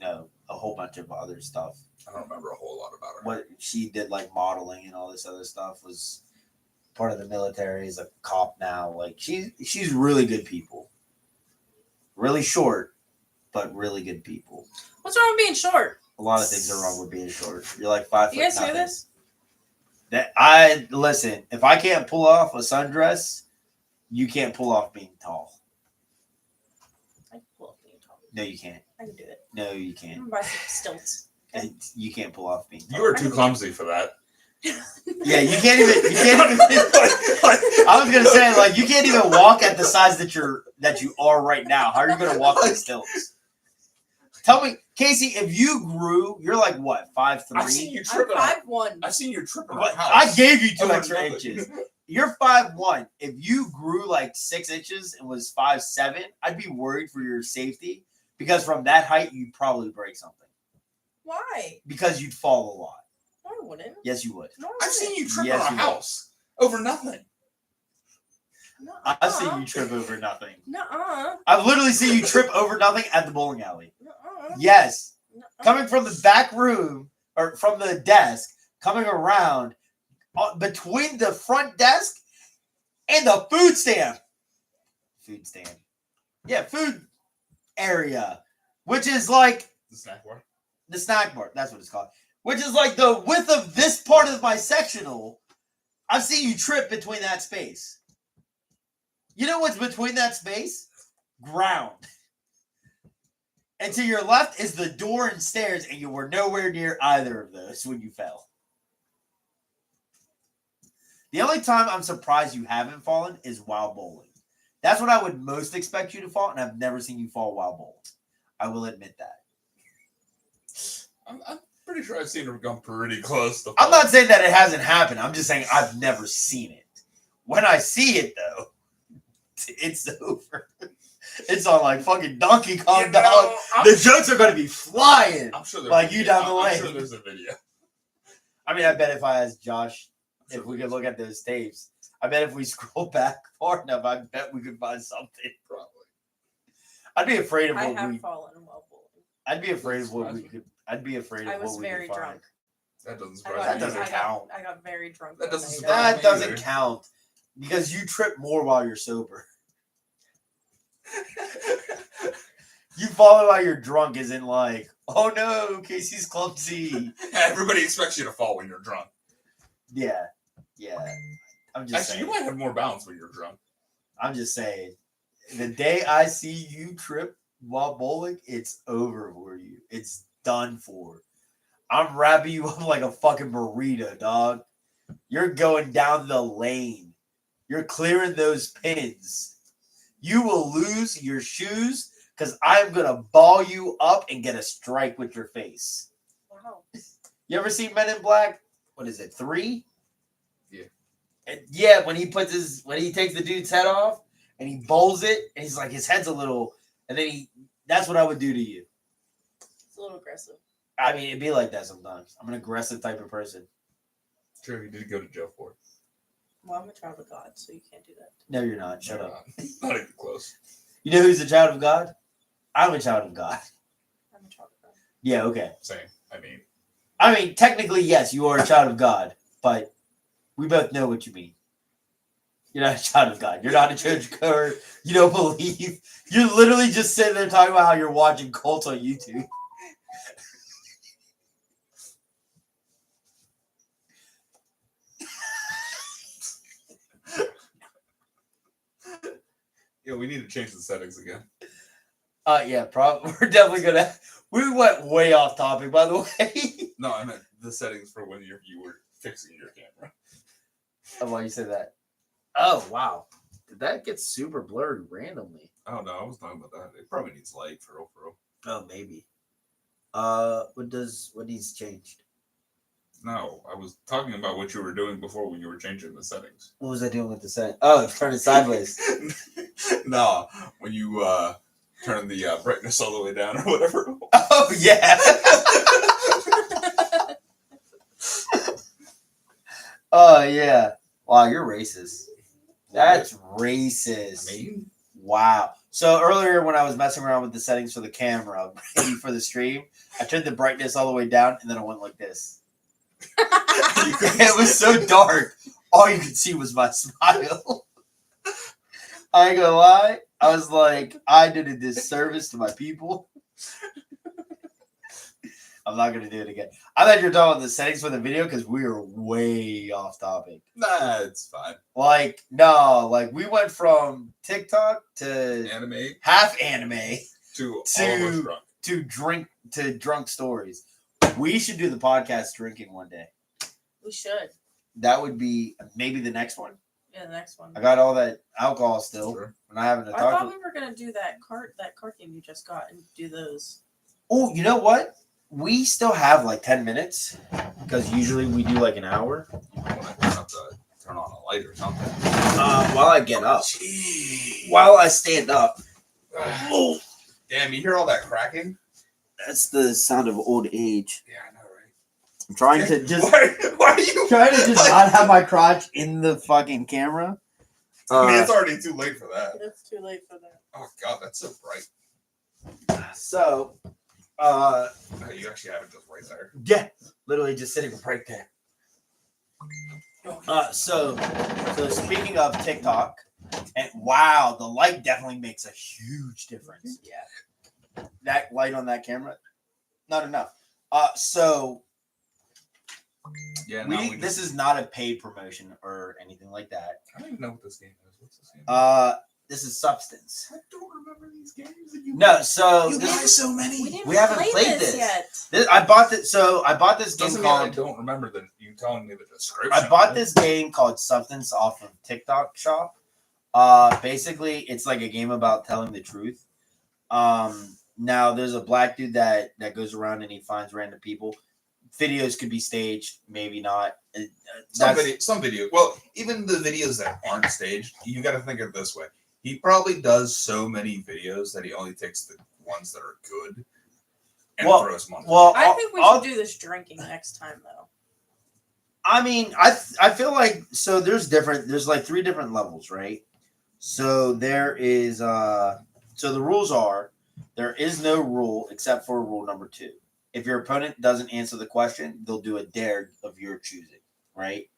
a whole bunch of other stuff. I don't remember a whole lot about her. What she did, like modeling and all this other stuff, was part of the military. Is a cop now. Like she's really good people. Really short, but really good people. What's wrong with being short? A lot of things are wrong with being short. You're like 5 foot. You guys hear nothing. this? I listen. If I can't pull off a sundress, you can't pull off being tall. I can pull off being tall. No, you can't. I can do it. No, you I'm can't. gonna buy some stilts. And you can't pull off being tall. You are too clumsy for that. Yeah, you can't even. I was gonna say, like, you can't even walk at the size that you are right now. How are you gonna walk on stilts? Tell me, Casey, if you grew, you're like what, 5'3"? I've seen you I'm tripping. 5'1". I've seen you tripping. But I gave you 2 Over extra nothing. inches. You're 5'1". If you grew like 6 inches and was 5'7", I'd be worried for your safety because from that height you'd probably break something. Why? Because you'd fall a lot. No, I wouldn't. Yes, you would. No, I I've wouldn't. seen you trip Yes, on a you house over nothing. Nuh-uh. I've seen you trip over nothing. Nuh-uh. I've literally seen you trip over nothing at the bowling alley. Nuh-uh. Yes. Nuh-uh. Coming from the back room or from the desk, coming around between the front desk and the food stand. Food stand. Yeah, food area, which is like The snack bar. the snack bar. That's what it's called. Which is like the width of this part of my sectional. I've seen you trip between that space. You know what's between that space? Ground. And to your left is the door and stairs, and you were nowhere near either of those when you fell. The only time I'm surprised you haven't fallen is while bowling. That's when I would most expect you to fall, and I've never seen you fall while bowling. I will admit that. I'm pretty sure I've seen her come pretty close to. I'm not saying that it hasn't happened. I'm just saying I've never seen it. When I see it, though, it's over. It's on like fucking Donkey Kong, dog. The jokes are going to be flying. I'm sure there's like you down the I'm lane. sure there's a video. I mean, I bet if I asked Josh if we could look at those tapes, I bet if we scroll back far enough, I bet we could find something. Probably. I'd be afraid of I what have we. fallen while bowling. I'd be afraid of what we could. I'd be afraid I of was what we very could find. drunk. That doesn't I surprise got, That me. doesn't either. count. I got very drunk. That one doesn't night. surprise That me doesn't either. count because you trip more while you're sober. You follow while you're drunk isn't like, oh no, Casey's clumsy. Everybody expects you to fall when you're drunk. Yeah. I'm just Actually, saying. you might have more balance when you're drunk. I'm just saying. The day I see you trip while bowling, it's over for you. It's done for. I'm wrapping you up like a fucking burrito, dog. You're going down the lane. You're clearing those pins. You will lose your shoes because I'm going to ball you up and get a strike with your face. Wow. You ever seen Men in Black? What is it, 3? Yeah. And yeah, when he takes the dude's head off and he bowls it, and he's like, his head's a little, and then that's what I would do to you. It's a little aggressive. I mean, it'd be like that sometimes. I'm an aggressive type of person. Sure, you did go to jail for it. Well, I'm a child of God, so you can't do that. No, you're not. Shut up. Not even close. You know who's a child of God? I'm a child of God. I'm a child of God. Yeah, okay. Same. I mean, technically, yes, you are a child of God, but we both know what you mean. You're not a child of God. You're not a churchgoer. You don't believe. You're literally just sitting there talking about how you're watching cults on YouTube. Yeah, we need to change the settings again. Yeah, we're definitely gonna. We went way off topic, by the way. No, I meant the settings for when you were fixing your camera. Oh, why you say that? Oh, wow. Did that get super blurry randomly? Oh no, I was talking about that. It probably needs light for real. Oh, maybe. What needs changed? No, I was talking about what you were doing before when you were changing the settings. What was I doing with the setting? Oh, turn it sideways. No, when you turn the brightness all the way down or whatever. Oh yeah. Oh yeah. Wow, you're racist. That's racist. I mean, Wow. So earlier when I was messing around with the settings for the camera, ready for the stream, I turned the brightness all the way down and then I went like this. It was so dark. All you could see was my smile. I ain't gonna lie. I was like, I did a disservice to my people. I'm not gonna do it again. I thought you were talking about the settings for the video because we were way off topic. nah, it's fine. Like, no, like we went from TikTok to Anime half anime to To- almost drunk. to drunk stories. We should do the podcast drinking one day. We should. That would be maybe the next one. Yeah, the next one. I got all that alcohol still. Sure. We're not having to I talk. thought we were gonna do that cart game you just got and do those. Oh, you know what? We still have like 10 minutes because usually we do like an hour. You might want to have to turn on a light or something. While I get up. Jeez. While I stand up. Oh, Damn, you hear all that cracking? that's the sound of old age. Yeah, I know, right? I'm trying to just Why are you trying to just not have my crotch in the fucking camera. I mean, it's already too late for that. It's too late for that. Oh god, that's so bright. So, Oh, you actually have it just right there. yeah, literally just sitting right there. So speaking of TikTok, and wow, the light definitely makes a huge difference. Yeah, that light on that camera, not enough. So Yeah, no, this is not a paid promotion or anything like that. I don't even know what this game is. What's this game? This is Substance. I don't remember these games. That you No, so you buy so many. We haven't played this. yet. I bought this. So I bought this game Doesn't mean I called. don't remember you telling me the description. I bought of it. this game called Substance off of TikTok Shop. Basically, it's like a game about telling the truth. Now there's a black dude that goes around and he finds random people. Videos could be staged, maybe not. Some video. Well, even the videos that aren't staged, you got to think of it this way. He probably does so many videos that he only takes the ones that are good and throws money. Well, I think we should do this drinking next time, though. I mean, I feel like so there's like 3 different levels, right? So there is so the rules are there is no rule except for rule number 2. If your opponent doesn't answer the question, they'll do a dare of your choosing, right?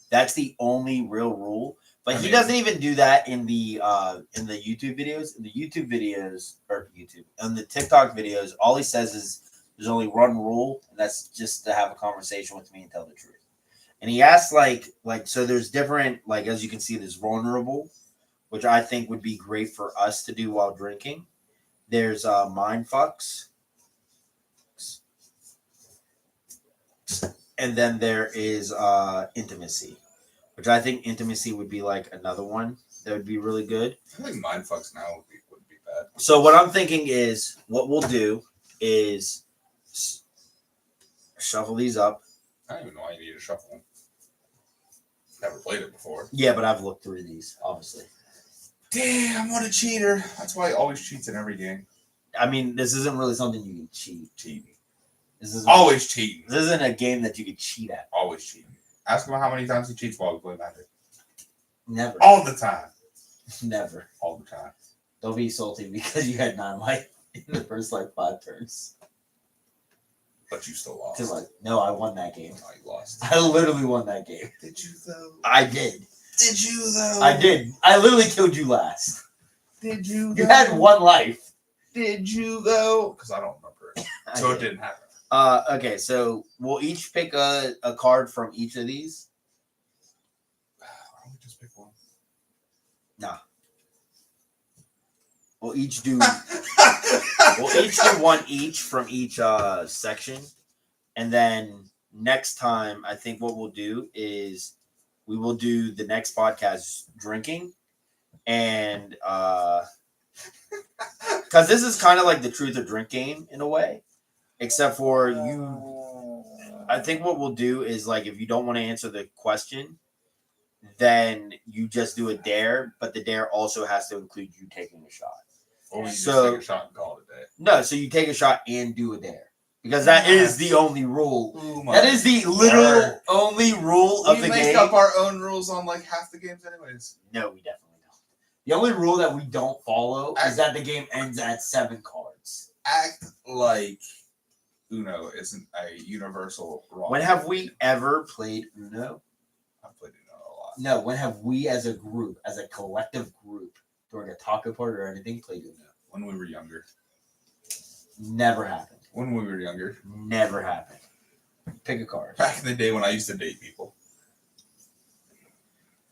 That's the only real rule. But he doesn't even do that in the YouTube videos. In the YouTube videos on the TikTok videos, all he says is there's only one rule, and that's just to have a conversation with me and tell the truth. And he asks like so there's different, like, as you can see, there's vulnerable, which I think would be great for us to do while drinking. There's mind fucks. And then there is intimacy, which I think intimacy would be like another one that would be really good. I think mindfucks now would be bad. So what I'm thinking is what we'll do is shuffle these up. I don't even know why you need to shuffle them. Never played it before. Yeah, but I've looked through these, obviously. Damn, what a cheater. That's why he always cheats in every game. I mean, this isn't really something you can cheat. Cheating. This isn't Always cheating. This isn't a game that you can cheat at. Always cheating. Ask him how many times he cheats while we play Magic. Never. All the time. Never. All the time. Don't be salty because you had 9 life in the first 5 turns. But you still lost. No, I won that game. No, you lost. I literally won that game. Did you though? I did. Did you though? I did. I literally killed you last. Did you? You had 1 life. Did you though? Because I don't remember it. So it didn't happen. Okay, so we'll each pick a card from each of these. Why don't we just pick one? Nah. We'll each do one each from each section. And then next time, I think what we'll do is we will do the next podcast drinking. And because this is kind of like the truth or drink game in a way. Except for I think what we'll do is like if you don't want to answer the question, then you just do a dare, but the dare also has to include you taking a shot. Or we just So- take a shot and call it a day. No, so you take a shot and do a dare. Because that is the only rule. Oh my That is the literal word. only rule of We the make game. up our own rules on like half the games, anyways. No, we definitely don't. The only rule that we don't follow is that the game ends at 7 cards. Act like Uno isn't a universal wrong. When have we ever played Uno? I've played Uno a lot. No, when have we as a group, as a collective group, during a taco party or anything, played Uno? When we were younger. Never happened. When we were younger. Never happened. Pick a card. Back in the day when I used to date people.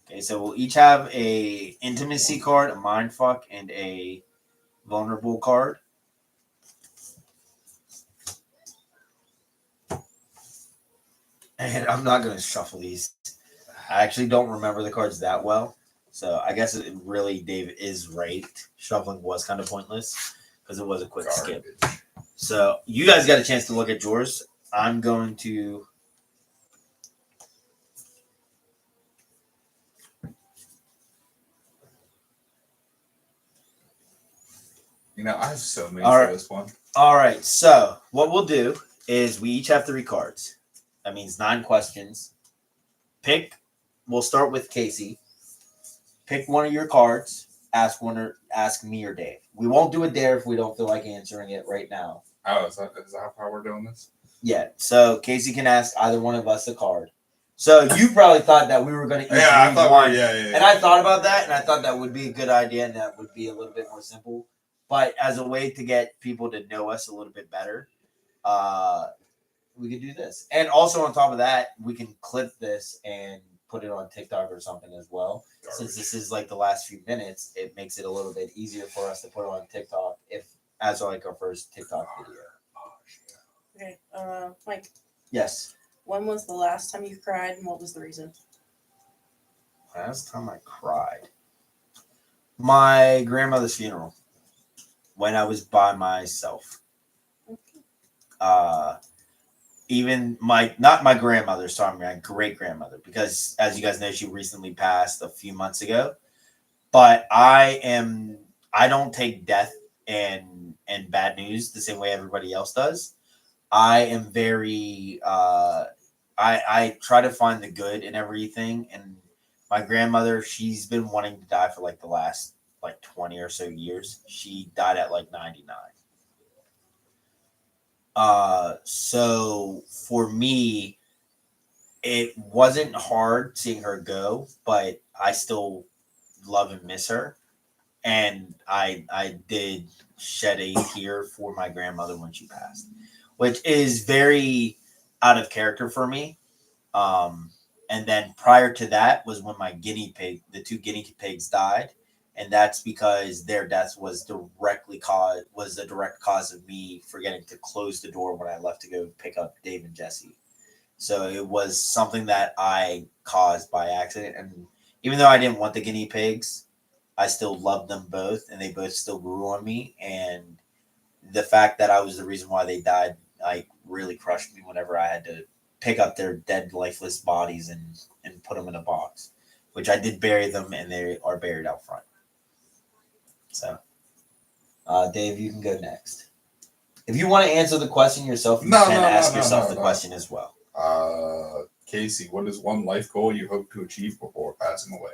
Okay, so we'll each have a intimacy card, a mindfuck, and a vulnerable card. And I'm not going to shuffle these. I actually don't remember the cards that well. So I guess it really, Dave is right. Shuffling was kind of pointless because it was a quick skip. Garbage. So you guys got a chance to look at yours. I'm going to... You know, I have so many All for right. this one. All right, so what we'll do is we each have 3 cards. That means 9 questions. We'll start with Casey. Pick one of your cards. Ask me or Dave. We won't do a dare if we don't feel like answering it right now. Oh, is that how we're doing this? Yeah, so Casey can ask either one of us a card. So you probably thought that we were going to each Yeah, I read thought one. yeah. And I thought about that, and I thought that would be a good idea, and that would be a little bit more simple. But as a way to get people to know us a little bit better, we could do this. And also on top of that, we can clip this and put it on TikTok or something as well. Garbage. Since this is like the last few minutes, it makes it a little bit easier for us to put it on TikTok as like our first TikTok video. Okay, Mike, Yes. when was the last time you cried and what was the reason? Last time I cried. My grandmother's funeral. When I was by myself. Even not my grandmother, sorry, my great grandmother, because as you guys know, she recently passed a few months ago. But I don't take death and bad news the same way everybody else does. I am very I try to find the good in everything. And my grandmother, she's been wanting to die for like the last 20 or so years. She died at 99. So for me, it wasn't hard seeing her go, but I still love and miss her. And I did shed a tear for my grandmother when she passed, which is very out of character for me. And then prior to that was when the 2 guinea pigs died. And that's because their death was the direct cause of me forgetting to close the door when I left to go pick up Dave and Jesse. So it was something that I caused by accident. And even though I didn't want the guinea pigs, I still loved them both, and they both still grew on me. And the fact that I was the reason why they died, really crushed me whenever I had to pick up their dead, lifeless bodies and put them in a box, which I did bury them, and they are buried out front. So, Dave, you can go next. If you want to answer the question yourself, you can ask yourself the question as well. Casey, what is one life goal you hope to achieve before passing away?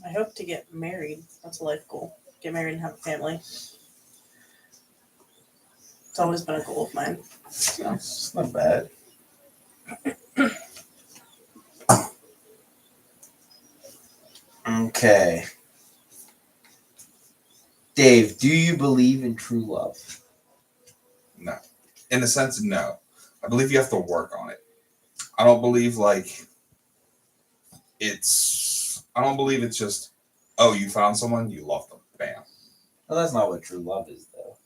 I hope to get married. That's a life goal. Get married and have a family. It's always been a goal of mine. So. It's not bad. Okay. Dave, do you believe in true love? No. In a sense, no. I believe you have to work on it. I don't believe it's just, oh, you found someone, you love them. Bam. Well, that's not what true love is, though.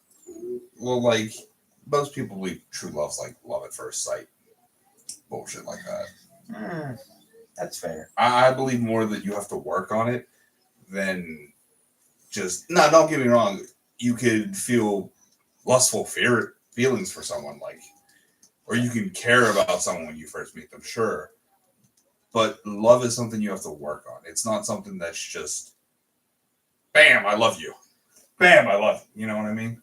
Well, most people believe true love's like love at first sight. Bullshit like that. That's fair. I believe more that you have to work on it than just... No, don't get me wrong. You could feel lustful feelings for someone, like, or you can care about someone when you first meet them, sure. But love is something you have to work on. It's not something that's just, bam, I love you. Bam, I love you. You know what I mean?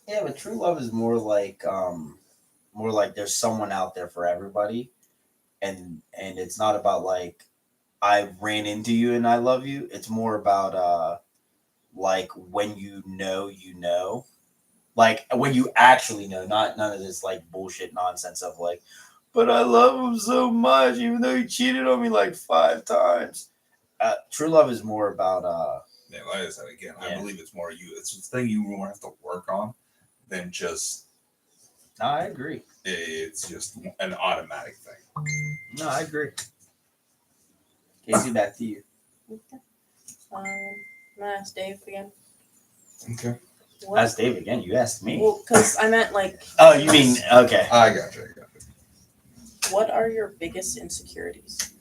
Yeah, but true love is more like there's someone out there for everybody, and it's not about like I ran into you and I love you. It's more about like when you know, like when you actually know, not none of this like bullshit nonsense of like, but I love him so much even though he cheated on me like 5 times. True love is more about Yeah, like I said again, I Yeah. believe it's more you. It's the thing you more have to work on than just. No, I agree. It's just an automatic thing. No, I agree. Casey, back to you. I'm gonna ask Dave again. Okay. What? Ask Dave again. You asked me. Well, because I meant like. Oh, you mean okay? I got you. What are your biggest insecurities?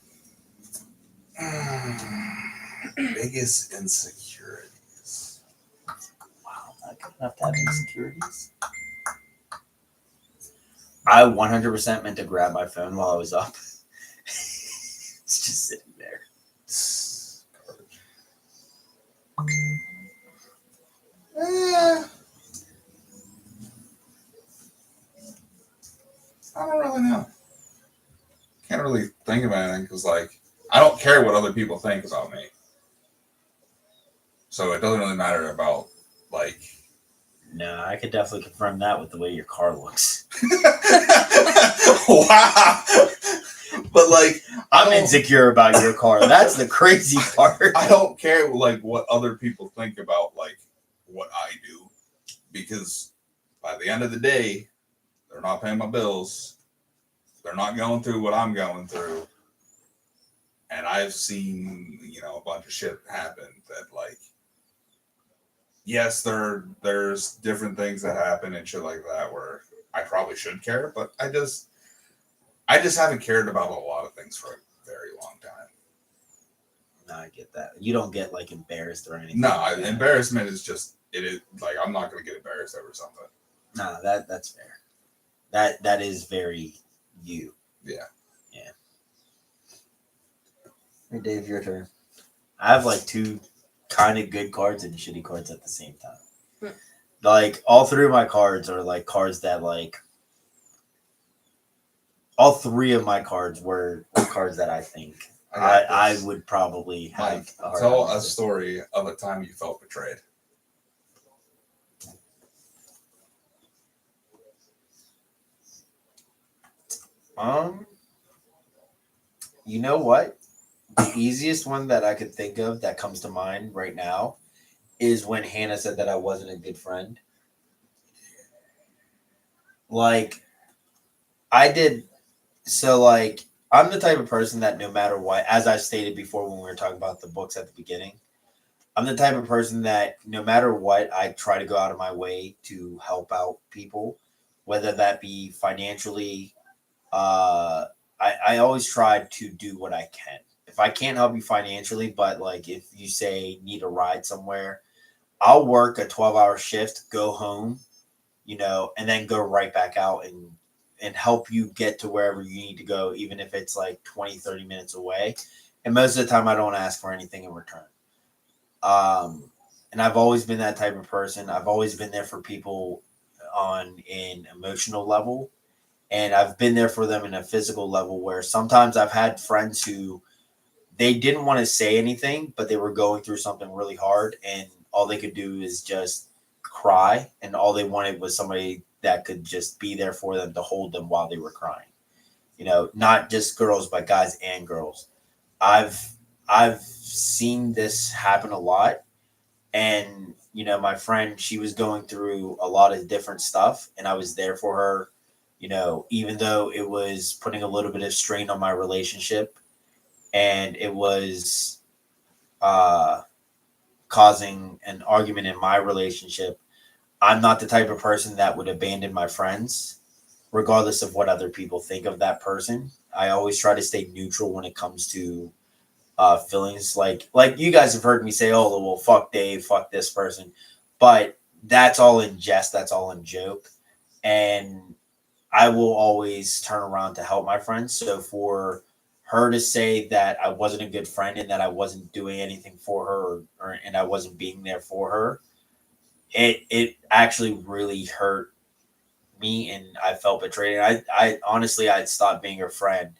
Biggest insecurities. Wow, I could have to have insecurities. I 100% meant to grab my phone while I was up. It's just sitting there. I don't really know. Can't really think of anything because, like, I don't care what other people think about me. So it doesn't really matter about, like. No, I could definitely confirm that with the way your car looks. Wow. But, like, I'm insecure about your car. That's the crazy part. I don't care, like, what other people think about, like, what I do. Because by the end of the day, they're not paying my bills. They're not going through what I'm going through. And I've seen, a bunch of shit happen that, like, yes, there's different things that happen and shit like that where I probably should care, but I just haven't cared about a lot of things for a very long time. No, I get that. You don't get like embarrassed or anything. No, like that. Embarrassment is just it is like I'm not gonna get embarrassed over something. No, that's fair. That is very you. Yeah. Yeah. Hey Dave, your turn. I have like 2 kind of good cards and shitty cards at the same time. Like all 3 of my cards are like cards that like all 3 of my cards were cards that I think I would probably have. Mike, tell a story of a time you felt betrayed. You know what? The easiest one that I could think of that comes to mind right now is when Hannah said that I wasn't a good friend. Like, I did. So, like, I'm the type of person that no matter what, as I stated before when we were talking about the books at the beginning, I'm the type of person that no matter what, I try to go out of my way to help out people, whether that be financially. I always try to do what I can. If I can't help you financially, but like if you say need a ride somewhere, I'll work a 12-hour shift, go home, and then go right back out and help you get to wherever you need to go, even if it's like 20, 30 minutes away. And most of the time I don't ask for anything in return. And I've always been that type of person. I've always been there for people on an emotional level. And I've been there for them in a physical level where sometimes I've had friends who they didn't want to say anything, but they were going through something really hard. And all they could do is just cry. And all they wanted was somebody that could just be there for them to hold them while they were crying. Not just girls, but guys and girls. I've seen this happen a lot. And, my friend, she was going through a lot of different stuff. And I was there for her. Even though it was putting a little bit of strain on my relationship and it was causing an argument in my relationship, I'm not the type of person that would abandon my friends, regardless of what other people think of that person. I always try to stay neutral when it comes to feelings. Like you guys have heard me say, oh, well, fuck Dave, fuck this person. But that's all in jest. That's all in joke. and I will always turn around to help my friends. So for her to say that I wasn't a good friend and that I wasn't doing anything for her, and I wasn't being there for her, it actually really hurt me, and I felt betrayed. And I honestly, I'd stopped being her friend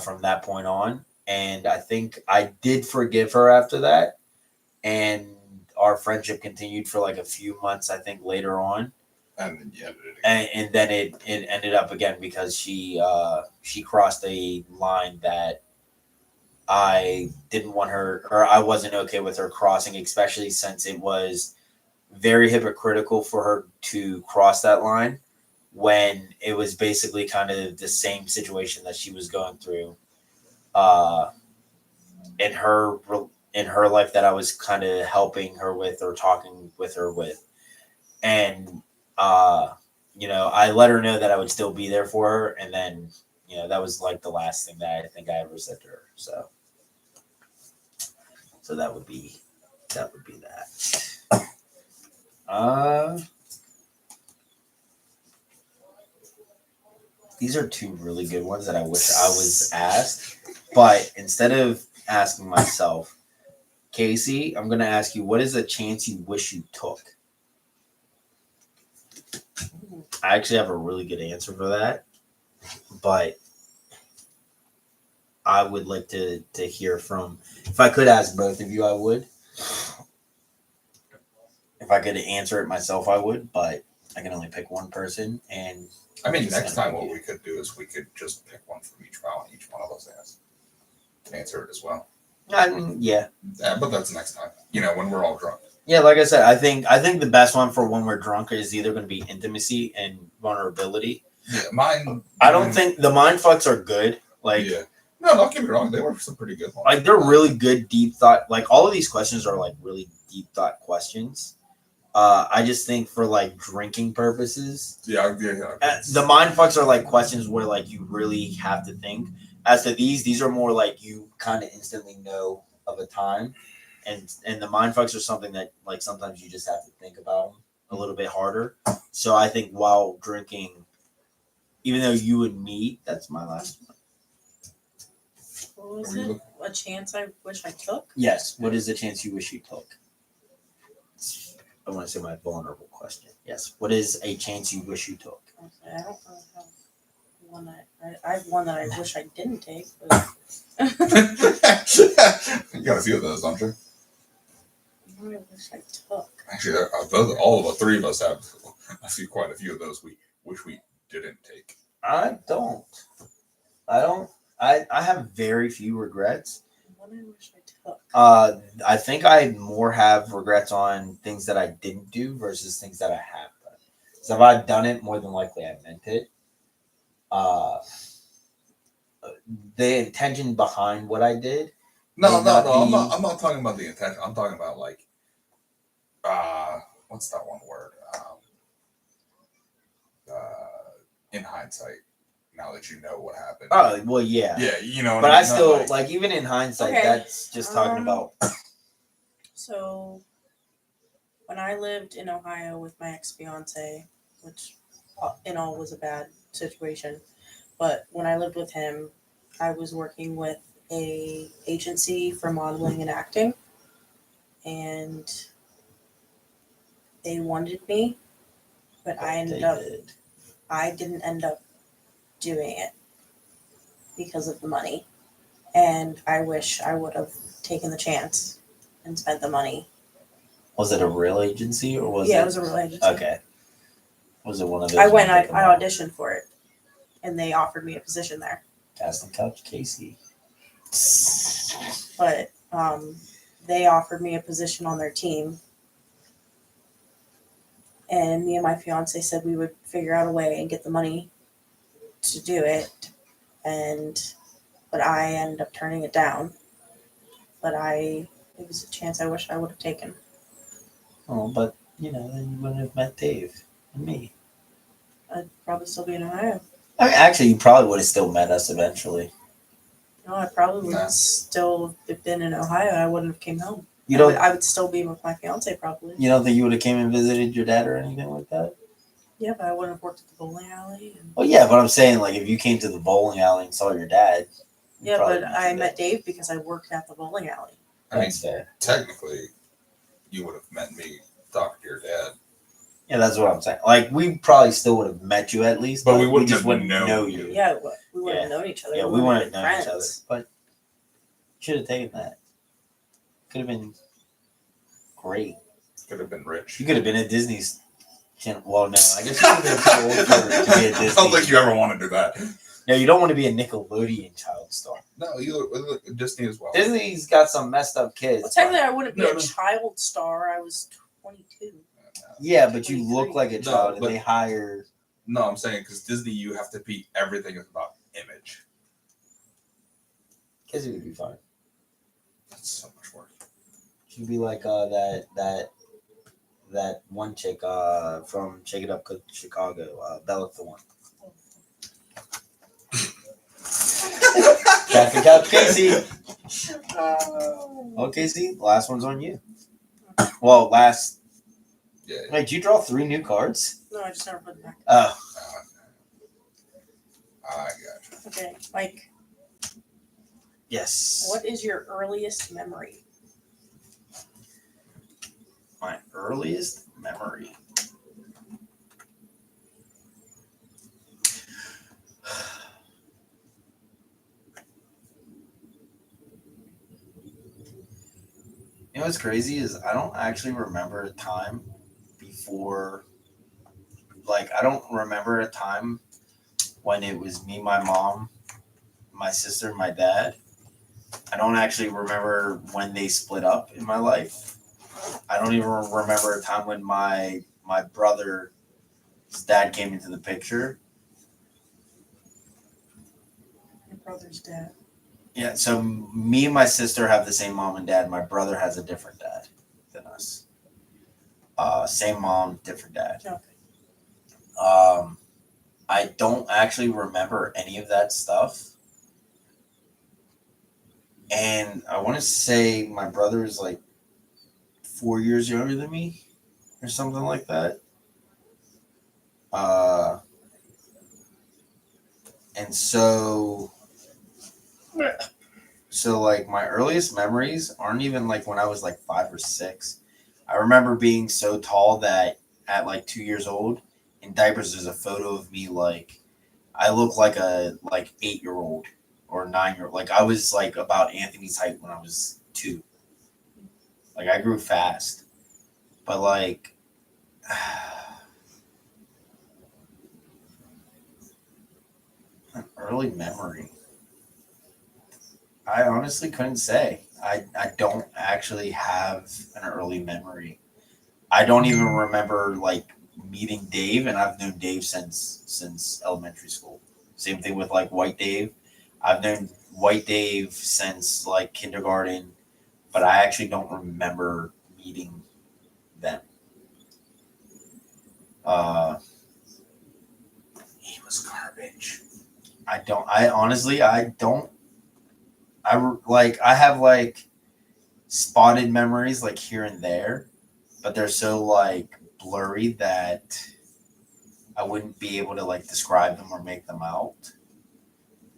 from that point on, and I think I did forgive her after that, and our friendship continued for like a few months. I think later on, And then you ended it again. and then it ended up again because she crossed a line that I didn't want her, or I wasn't okay with her crossing, especially since it was very hypocritical for her to cross that line when it was basically kind of the same situation that she was going through uh, in her life that I was kind of helping her with or talking with her with, and I let her know that I would still be there for her, and then that was like the last thing that I think I ever said to her. So that would be that. These are two really good ones that I wish I was asked, but instead of asking myself, Casey, I'm gonna ask you, what is a chance you wish you took? I actually have a really good answer for that, but I would like to hear from. If I could ask both of you, I would. If I could answer it myself, I would, but I can only pick one person. And I mean, just next gonna time pick what you. we could do is we could just pick one from each file and each one of us answer it as well. I mean, yeah, But that's next time. When we're all drunk. yeah. Like I said, I think the best one for when we're drunk is either going to be intimacy and vulnerability. Yeah, mine. I don't think the mind fucks are good. Like, Yeah. No, don't get me wrong. They were some pretty good ones. like they're really good deep thought. Like all of these questions are like really deep thought questions. I just think for like drinking purposes, Yeah. the mind fucks are like questions where like you really have to think. As to these are more like you kind of instantly know of a time, and the mind fucks are something that like sometimes you just have to think about them a little bit harder. So I think while drinking, even though you and me, that's my last one. What was Were you it? A chance I wish I took? Yes. What is the chance you wish you took? I want to say my vulnerable question. Yes. What is a chance you wish you took? Okay, I don't really have one that I have one that I wish I didn't take. But You got a few of those, don't you? one I wish I took. Actually, all of the three of us have quite a few of those we wish we didn't take. I don't. I have very few regrets. One I wish I took. I think I more have regrets on things that I didn't do versus things that I have done. So if I'd done it, more than likely I meant it. The intention behind what I did. No. May not I'm be- not. I'm not talking about the intention. I'm talking about like, what's that one word? In hindsight, now that you know what happened. Oh well, yeah. Yeah, what But I I mean? Not still like even in hindsight, Okay, that's just talking about. So, when I lived in Ohio with my ex-fiance, which in all was a bad situation, but when I lived with him, I was working with a agency for modeling and acting, and they wanted me, but I didn't end up doing it because of the money, and I wish I would have taken the chance and spent the money. Was it a real agency or was it? Yeah, it was a real agency. Okay. Was it one of those? I went. I ones that come out? auditioned for it, and they offered me a position there. Casting Couch Casey. But they offered me a position on their team, and me and my fiance said we would figure out a way and get the money to do it. But I ended up turning it down. But it was a chance I wish I would have taken. Oh, but then you wouldn't have met Dave and me. I'd probably still be in Ohio. I mean, actually, you probably would have still met us eventually. No, I probably would Nah. have still been in Ohio. And I wouldn't have came home. You don't. I would still be with my fiance probably. You don't think you would have came and visited your dad or anything like that? Yeah, but I wouldn't have worked at the bowling alley. And... Well, yeah, but I'm saying like if you came to the bowling alley and saw your dad. Yeah, but I met Dave because I worked at the bowling alley. I mean, That's fair. technically, you would have met me talking to your dad. Yeah, that's what I'm saying. Like we probably still would have met you at least, But we wouldn't just have wouldn't known know you. you. Yeah, we wouldn't have known each other. Yeah, we wouldn't have known friends. each other. But should have taken that. Could have been great. Could have been rich. You could have been at Disney's channel. Well, no, I guess you would have been too old to be at Disney. I don't think you ever want to do that. No, you don't want to be a Nickelodeon child star. No, you Disney as well. Disney's got some messed up kids. Well, technically, I wouldn't be No, a no. child star. I was 22. Yeah, but you 23. look like a child, but- and they hire. No, I'm saying because Disney, you have to be everything is about image. Kids would be fine. That's so much work. She'd be like that one chick from Shake It Up Chicago, Bella Thorne. Traffic out, Casey. Oh, Casey, last one's on you. Well, last. Yeah. Wait, did you draw 3 new cards? No, I just never put it back. Oh, I got you. Okay, Mike, yes. what is your earliest memory? My earliest memory. You know what's crazy is I don't actually remember a time before, like, I don't remember a time when it was me, my mom, my sister, and my dad. I don't actually remember when they split up in my life. I don't even remember a time when my brother's dad came into the picture. Your brother's dad. Yeah, so me and my sister have the same mom and dad. My brother has a different dad than us. Same mom, different dad. Okay. I don't actually remember any of that stuff. And I want to say my brother is like 4 years younger than me or something like that. And so like my earliest memories aren't even like when I was like 5 or 6. I remember being so tall that at like 2 years old in diapers, there's a photo of me like I look like a 8-year-old or 9-year-old. Like I was like about Anthony's height when I was 2. Like I grew fast, but like an early memory. I honestly couldn't say. I don't actually have an early memory. I don't even remember like meeting Dave, and I've known Dave since elementary school. Same thing with like White Dave. I've known White Dave since like kindergarten, but I actually don't remember meeting them. He was garbage. I have like spotted memories like here and there, but they're so like blurry that I wouldn't be able to like describe them or make them out.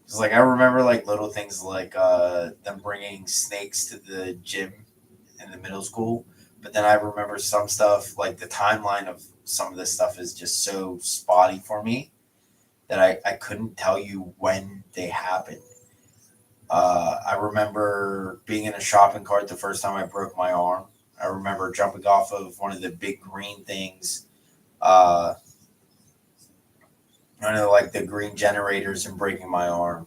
It's like I remember like little things like them bringing snakes to the gym in the middle school, but then I remember some stuff like the timeline of some of this stuff is just so spotty for me that I couldn't tell you when they happened. I remember being in a shopping cart the first time I broke my arm. I remember jumping off of one of the big green things, one of like the green generators and breaking my arm.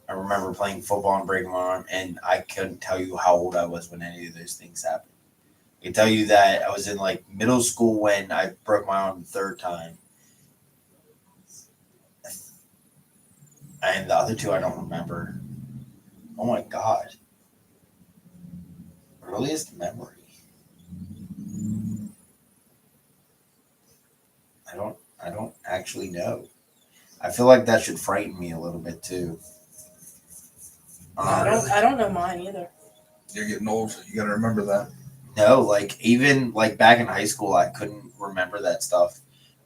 I remember playing football and breaking my arm, and I couldn't tell you how old I was when any of those things happened. I can tell you that I was in like middle school when I broke my arm the third time. And the other two I don't remember. Oh my God. Earliest memory. I don't actually know. I feel like that should frighten me a little bit too. I don't know mine either. You're getting old. You got to remember that. No, like even like back in high school, I couldn't remember that stuff.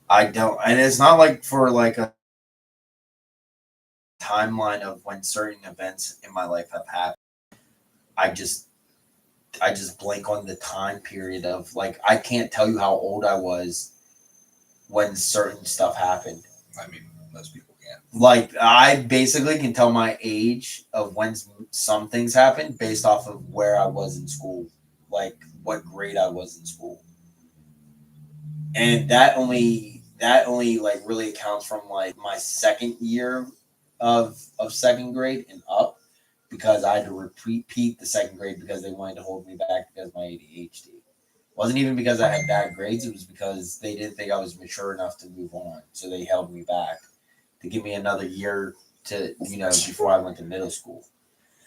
I don't, and it's not like for like a timeline of when certain events in my life have happened. I just I just blank on the time period of like I can't tell you how old I was when certain stuff happened. I mean, most people can. Like I basically can tell my age of when some things happened based off of where I was in school, like what grade I was in school, and that only like really accounts from like my second year of second grade and up because I had to repeat the second grade because they wanted to hold me back because of my ADHD. It wasn't even because I had bad grades, it was because they didn't think I was mature enough to move on. So they held me back to give me another year to, before I went to middle school.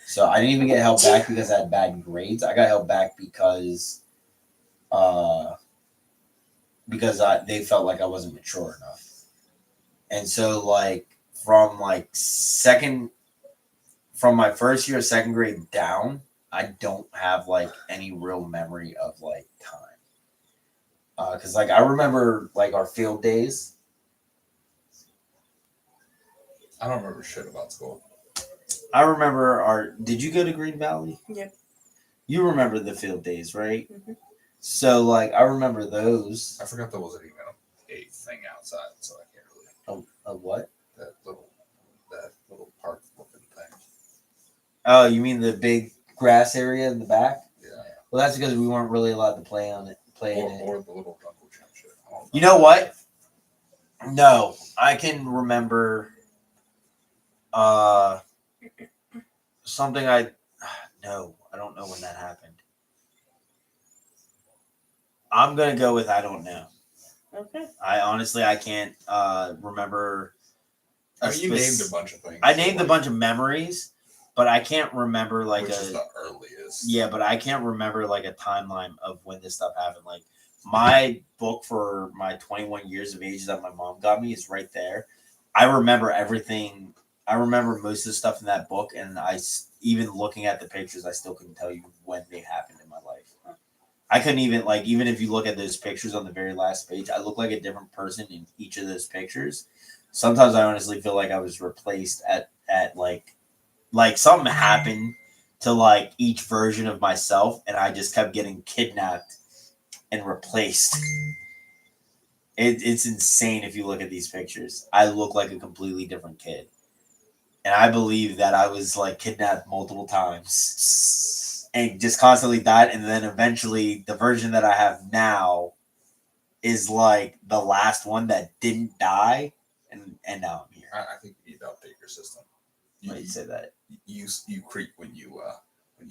So I didn't even get held back because I had bad grades. I got held back uh they felt like I wasn't mature enough. And so like from my first year of second grade down, I don't have like any real memory of like time. Because like I remember like our field days. I don't remember shit about school. I remember our. Did you go to Green Valley? Yep. You remember the field days, right? Mm-hmm. So like I remember those. I forgot there wasn't even a thing outside, so I can't really. A what? That little park looking thing. Oh, you mean the big grass area in the back? Yeah. Well, that's because we weren't really allowed to play on it. Play in it. Or the little jungle gym shit. You know what? No, I can remember uh something I no, I don't know when that happened. I'm gonna go with I don't know. Okay. I can't remember. I mean, you named a bunch of things. I named a bunch of memories, but I can't remember like which is the earliest. Yeah, but I can't remember like a timeline of when this stuff happened. Like my book for my 21 years of age that my mom got me is right there. I remember everything. I remember most of the stuff in that book, and even looking at the pictures, I still couldn't tell you when they happened in my life. I couldn't even even if you look at those pictures on the very last page, I look like a different person in each of those pictures. Sometimes I honestly feel like I was replaced at like something happened to like each version of myself, and I just kept getting kidnapped and replaced. It's insane if you look at these pictures. I look like a completely different kid. And I believe that I was like kidnapped multiple times and just constantly died. And then eventually the version that I have now is like the last one that didn't die. And now I'm here. I think you need to update your system. Why do you say that? You creep when you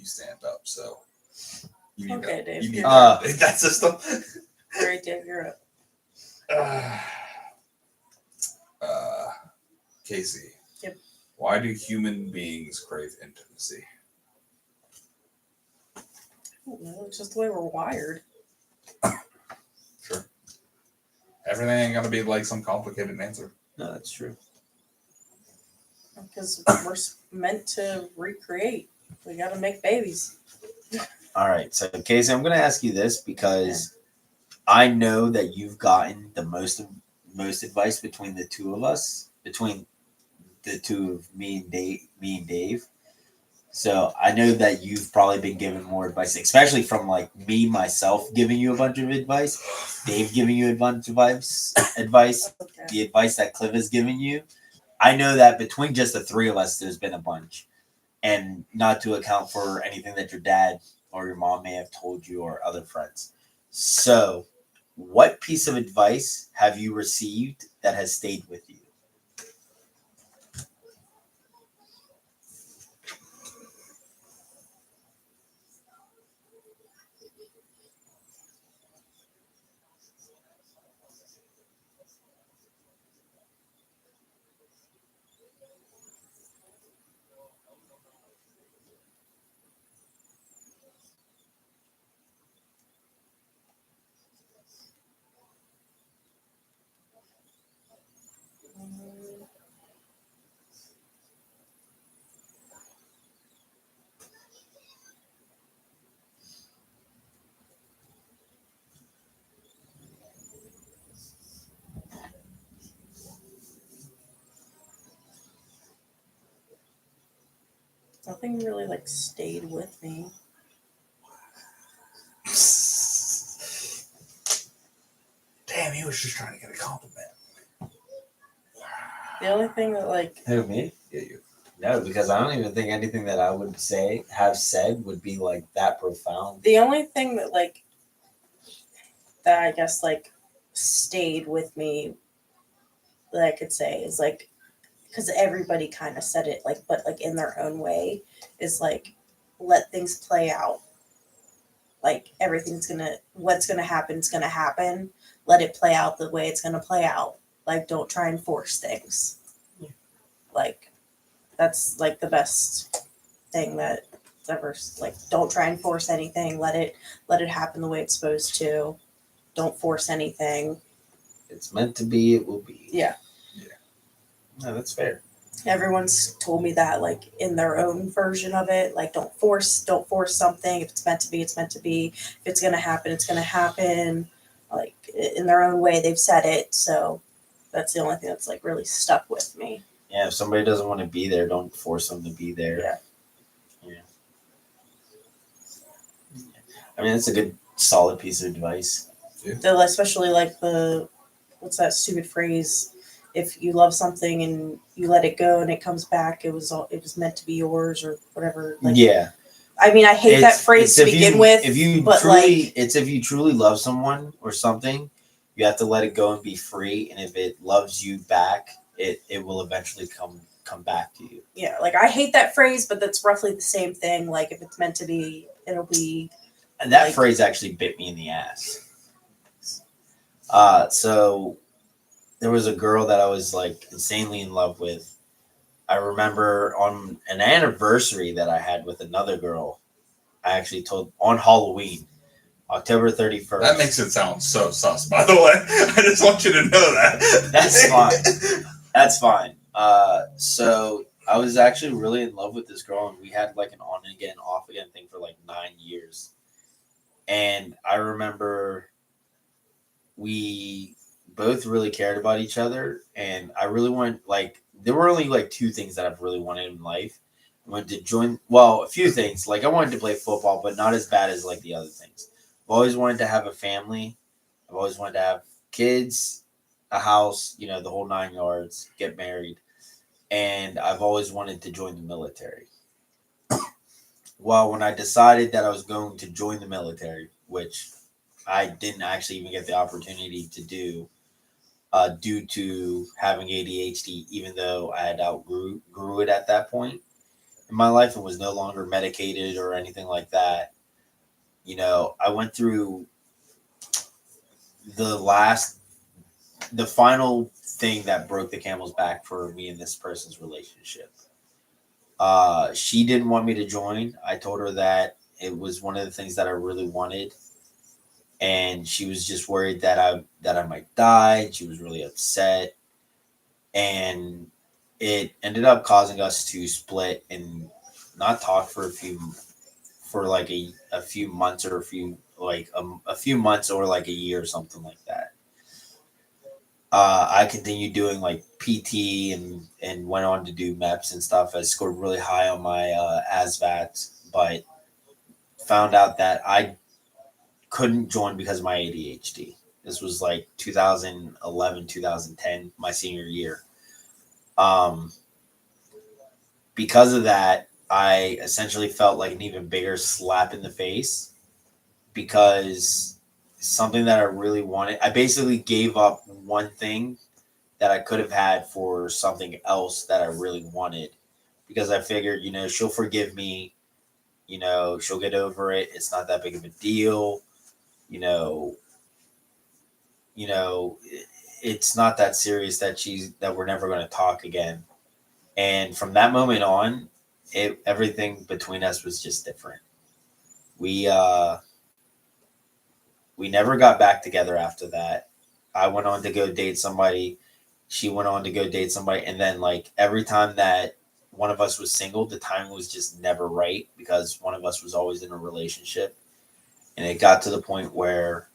stand up, so you need Okay, to, Dave, you need you're to update that system. All right, Dave, you're up. Casey. Yep. Why do human beings crave intimacy? No, it's just the way we're wired. Sure. Everything ain't gonna be like some complicated answer. No, that's true. Because we're meant to recreate. We got to make babies. All right. So, Casey, I'm going to ask you this because I know that you've gotten the most advice between the two of us, between the two of me and Dave. So I know that you've probably been given more advice, especially from like me myself giving you a bunch of advice, Dave giving you a bunch of advice, Okay. the advice that Cliff has given you. I know that between just the three of us, there's been a bunch, and not to account for anything that your dad or your mom may have told you or other friends. So, what piece of advice have you received that has stayed with you? Nothing really like stayed with me. Damn, he was just trying to get a compliment. The only thing that like Who, me? Yeah, you. No, because I don't even think anything that I would have said would be like that profound. the only thing that like that I guess like stayed with me that I could say is like because everybody kind of said it like but like in their own way is like let things play out. Like what's gonna happen is gonna happen. Let it play out the way it's gonna play out. Like don't try and force things. Yeah. Like that's like the best thing that ever like don't try and force anything. Let it happen the way it's supposed to. Don't force anything. It's meant to be, it will be. Yeah. No, that's fair. Everyone's told me that like in their own version of it. Like don't force something. If it's meant to be, it's meant to be. If it's gonna happen, it's gonna happen. Like in their own way they've said it. So that's the only thing that's like really stuck with me. Yeah, if somebody doesn't want to be there, don't force them to be there. Yeah. I mean, it's a good, solid piece of advice. Especially like what's that stupid phrase? If you love something and you let it go and it comes back, it was meant to be yours or whatever. Like, yeah. I mean, I hate that phrase to begin with. If you but truly, like, it's if you truly love someone or something, you have to let it go and be free. And if it loves you back, it will eventually come back to you. yeah, like I hate that phrase, but that's roughly the same thing. Like if it's meant to be, it'll be. And that like, phrase actually bit me in the ass. So there was a girl that I was like insanely in love with. I remember on an anniversary that I had with another girl, I actually told on Halloween, October 31st. That makes it sound so sus, by the way. I just want you to know that. That's fine. That's fine. So I was actually really in love with this girl, and we had like an on again, off again thing for like 9 years. And I remember we both really cared about each other, and I really wanted, like, there were only like two things that I've really wanted in life. I wanted to join, well, a few things. Like I wanted to play football, but not as bad as like the other things. I've always wanted to have a family. I've always wanted to have kids, a house, you know, the whole 9 yards, get married. And I've always wanted to join the military. Well, when I decided that I was going to join the military, which I didn't actually even get the opportunity to do due to having ADHD, even though I had grew it at that point in my life and was no longer medicated or anything like that. You know, I went through the final thing that broke the camel's back for me and this person's relationship. She didn't want me to join. I told her that it was one of the things that I really wanted, and she was just worried that I might die. She was really upset, and it ended up causing us to split and not talk for a few months or a few months or like a year or something like that. I continued doing like PT and went on to do MEPS and stuff. I scored really high on my ASVAT, but found out that I couldn't join because of my ADHD. This was like 2011, 2010, my senior year. Because of that, I essentially felt like an even bigger slap in the face because something that I really wanted, I basically gave up one thing that I could have had for something else that I really wanted because I figured, you know, she'll forgive me, you know, she'll get over it. It's not that big of a deal. You know, it's not that serious that we're never going to talk again. And from that moment on, everything between us was just different. We never got back together after that. I went on to go date somebody. She went on to go date somebody. And then like every time that one of us was single, the timing was just never right because one of us was always in a relationship. And it got to the point where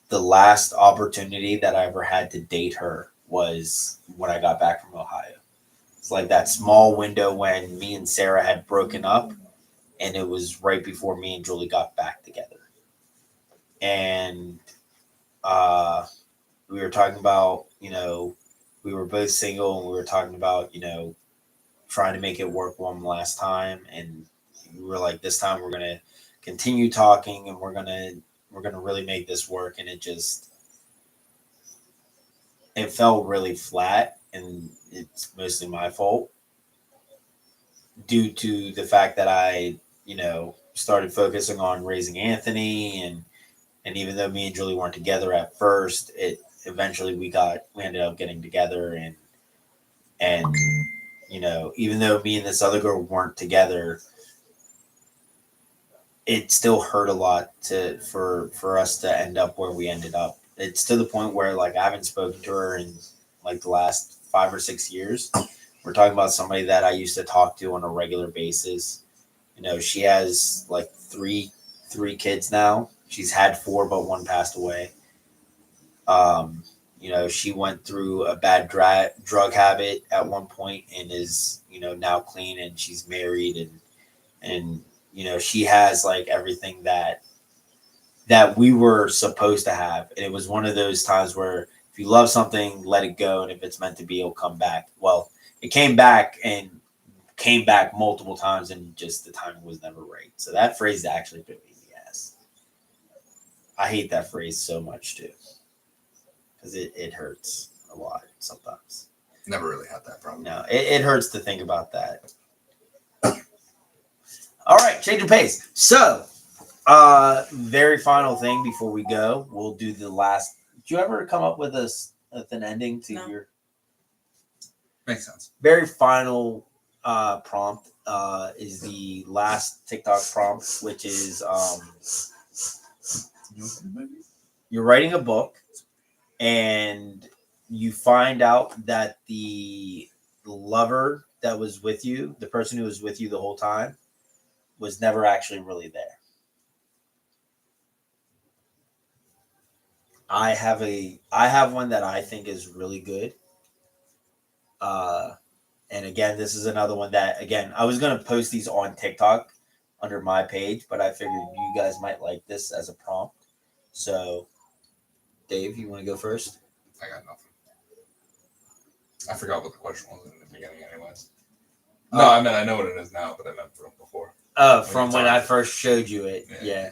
the last opportunity that I ever had to date her was when I got back from Ohio. It's like that small window when me and Sarah had broken up, and it was right before me and Julie got back together. And we were talking about, we were both single, and we were talking about, trying to make it work one last time. And we were like, this time we're gonna continue talking, and we're gonna really make this work. And it fell really flat, and it's mostly my fault due to the fact that I, started focusing on raising Anthony, and even though me and Julie weren't together at first, it eventually we ended up getting together, and even though me and this other girl weren't together, it still hurt a lot for us to end up where we ended up. It's to the point where like I haven't spoken to her in like the last 5 or 6 years. We're talking about somebody that I used to talk to on a regular basis. She has like three kids now. She's had 4, but 1 passed away. She went through a bad drug habit at one point and is, now clean, and she's married, and she has like everything that we were supposed to have. And it was one of those times where if you love something, let it go, and if it's meant to be, it'll come back. Well, it came back multiple times, and just the timing was never right. So that phrase actually bit me in the ass. I hate that phrase so much too, because it hurts a lot sometimes. Never really had that problem. No, it hurts to think about that. All right, change of pace. So, very final thing before we go, we'll do the last. Did you ever come up with an ending to your? Makes sense. Very final prompt is the last TikTok prompt, which is you're writing a book, and you find out that the lover that was with you, the person who was with you the whole time, was never actually really there. I have one that I think is really good. And again, this is another one that, again, I was going to post these on TikTok under my page, but I figured you guys might like this as a prompt. So, Dave, you want to go first? I got nothing. I forgot what the question was in the beginning anyways. No, I meant I know what it is now, but I meant from before. Oh, from when I first showed you it. Yeah.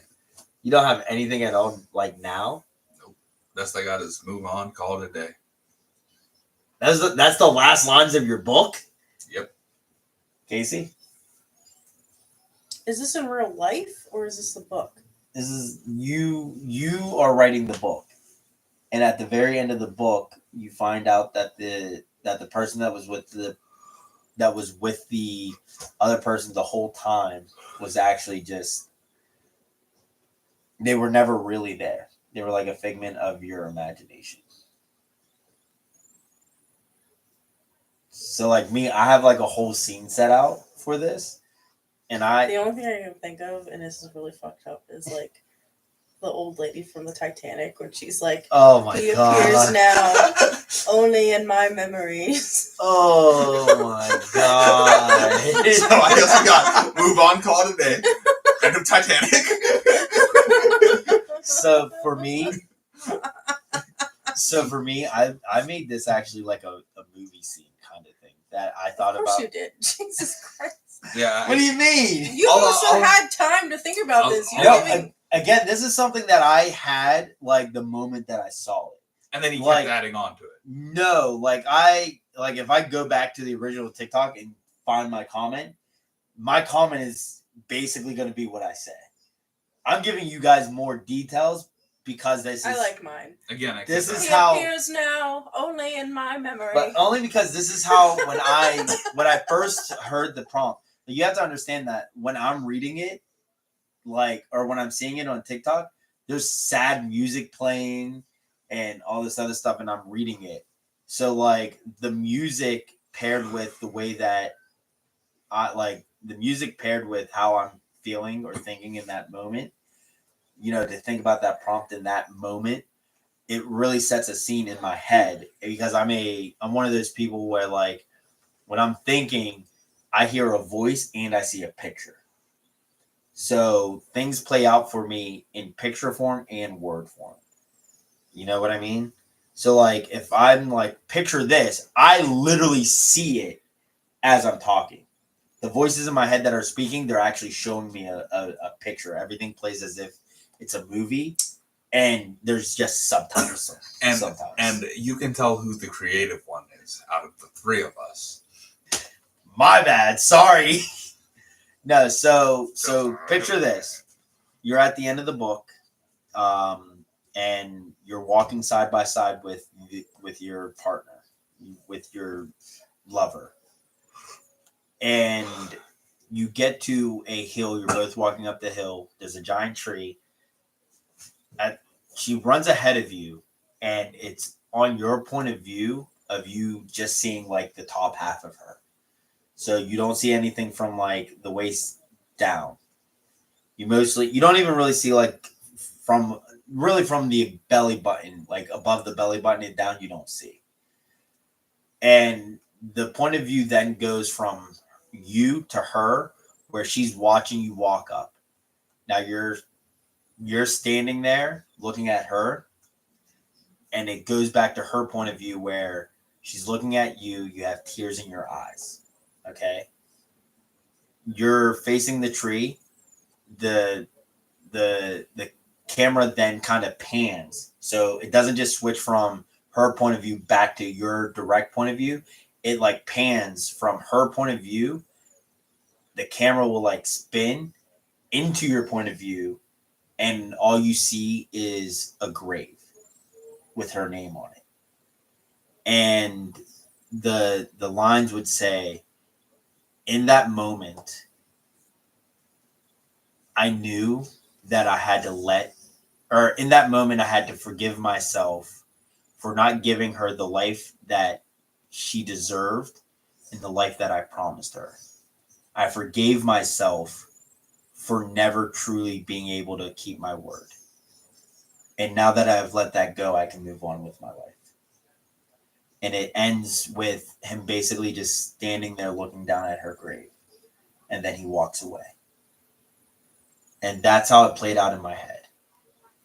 You don't have anything at all like now? Nope. Best I got is move on, call it a day. That's the last lines of your book? Yep. Casey? Is this in real life or is this the book? This is you are writing the book. And at the very end of the book, you find out that the person that was with the other person the whole time was actually just, they were never really there. They were like a figment of your imagination. So like me, I have like a whole scene set out for this. And the only thing I can think of, and this is really fucked up, is like the old lady from the Titanic when she's like, oh my God, he appears now only in my memories. Oh my God. So I guess we got move on, call it a day. End of Titanic. So for me, I made this actually like a movie scene kind of thing that I thought about. Of course you did. Jesus Christ. Yeah. What do you mean? You also had time to think about this. Again, this is something that I had like the moment that I saw it. And then he kept adding on to it. No, if I go back to the original TikTok and find my comment is basically going to be what I say. I'm giving you guys more details because this is. I like mine. Again, this is he how appears now only in my memory. But only because this is how when I first heard the prompt. You have to understand that when I'm reading it, or when I'm seeing it on TikTok, there's sad music playing and all this other stuff, and I'm reading it. So the music paired with the way that the music paired with how I'm feeling or thinking in that moment, to think about that prompt in that moment, it really sets a scene in my head because I'm one of those people where when I'm thinking, I hear a voice and I see a picture. So things play out for me in picture form and word form. You know what I mean? So like if I'm like picture this, I literally see it as I'm talking. The voices in my head that are speaking, they're actually showing me a picture. Everything plays as if it's a movie, and there's just subtitles. And you can tell who the creative one is out of the three of us. My bad. Sorry. No, so picture this. You're at the end of the book, and you're walking side by side with your partner, with your lover. And you get to a hill. You're both walking up the hill. There's a giant tree. She runs ahead of you, and it's on your point of view of you just seeing like the top half of her. So you don't see anything from like the waist down. You don't even really see like from the belly button, like above the belly button and down, you don't see. And the point of view then goes from you to her, where she's watching you walk up. Now you're standing there looking at her, and it goes back to her point of view where she's looking at you. You have tears in your eyes. Okay. You're facing the tree. The camera then kind of pans. So it doesn't just switch from her point of view back to your direct point of view. It like pans from her point of view. The camera will like spin into your point of view, and all you see is a grave with her name on it. And the lines would say, in that moment, I knew that I had to in that moment, I had to forgive myself for not giving her the life that she deserved and the life that I promised her. I forgave myself for never truly being able to keep my word. And now that I've let that go, I can move on with my life. And it ends with him basically just standing there looking down at her grave. And then he walks away. And that's how it played out in my head.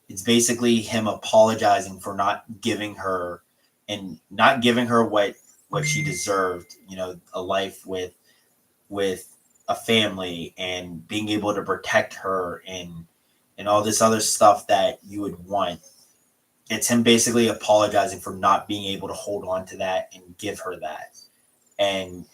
It's basically him apologizing for not giving her what she deserved, a life with a family and being able to protect her and all this other stuff that you would want. It's him basically apologizing for not being able to hold on to that and give her that. And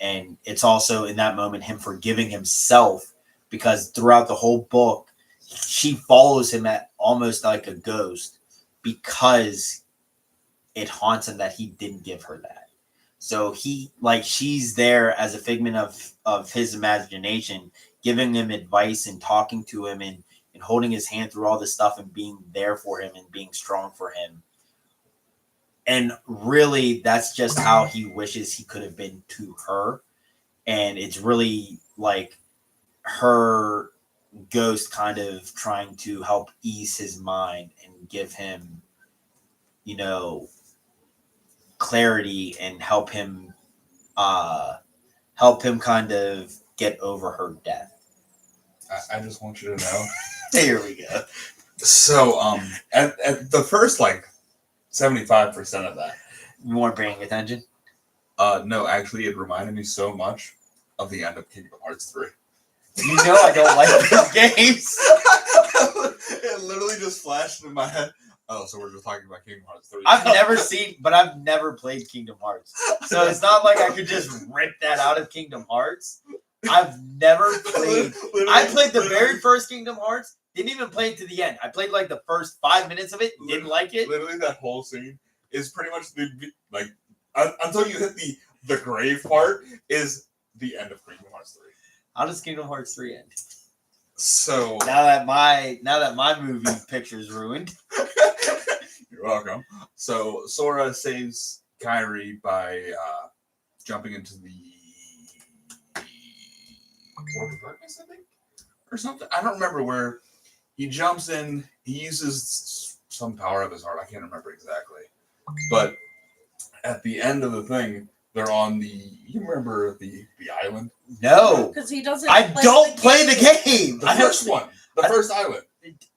it's also in that moment him forgiving himself, because throughout the whole book, she follows him at almost like a ghost, because it haunts him that he didn't give her that. So she's there as a figment of his imagination, giving him advice and talking to him and holding his hand through all this stuff and being there for him and being strong for him. And really, that's just how he wishes he could have been to her. And it's really like her ghost kind of trying to help ease his mind and give him, clarity and help him kind of get over her death. I just want you to know. Here we go. So, at the first 75% of that. You weren't paying attention? No, actually, it reminded me so much of the end of Kingdom Hearts 3. You know I don't like these games. It literally just flashed in my head. Oh, so we're just talking about Kingdom Hearts 3. I've never played Kingdom Hearts. So it's not like I could just rip that out of Kingdom Hearts. I've never played. I played the very first Kingdom Hearts. Didn't even play it to the end. I played the first 5 minutes of it. Didn't like it. Literally, that whole scene is pretty much until you hit the grave part is the end of Kingdom Hearts 3. How does Kingdom Hearts 3 end? So now that my movie picture's ruined. You're welcome. So Sora saves Kairi by jumping into the Orb of Darkness, I think, or something. I don't remember where he jumps in. He uses some power of his heart. I can't remember exactly. But at the end of the thing, They're on the. You remember the island? No, Because he doesn't. I don't play the game. The first one, the first island.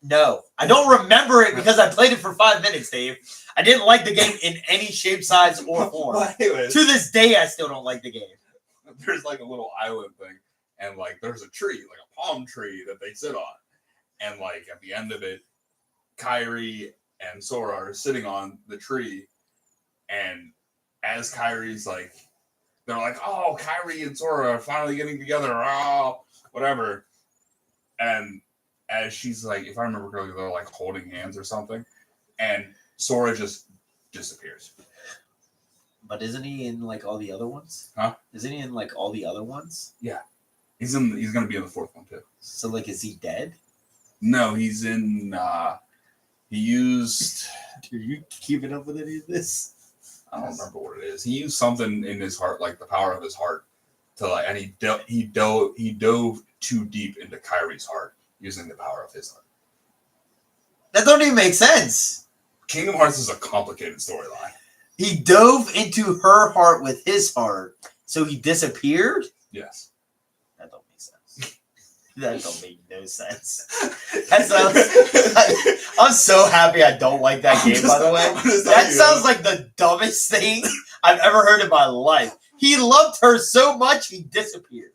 No, I don't remember it because I played it for 5 minutes, Dave. I didn't like the game in any shape, size, or form. Well, anyways, To this day, I still don't like the game. there's like a little island thing, and like there's a tree, like a palm tree that they sit on, and like at the end of it, Kyrie and Sora are sitting on the tree, and as Kyrie's like, they're like, oh, Kyrie and Sora are finally getting together, oh, whatever, and as she's like, if I remember correctly, they're like holding hands or something, and Sora just disappears. But isn't he in like all the other ones? Huh? Isn't he in like all the other ones? He's gonna be in the fourth one too. So like, is he dead? No, he's in. He used. Are you keeping up with any of this? I don't remember what it is. He used something in his heart, like the power of his heart, to like, and he dove too deep into Kyrie's heart using the power of his heart. That don't even make sense. Kingdom Hearts is a complicated storyline. He dove into her heart with his heart, so he disappeared? Yes. That don't make sense. That don't make no sense. That sounds, I'm so happy I don't like that game, by the way. That sounds like the dumbest thing I've ever heard in my life. He loved her so much, he disappeared.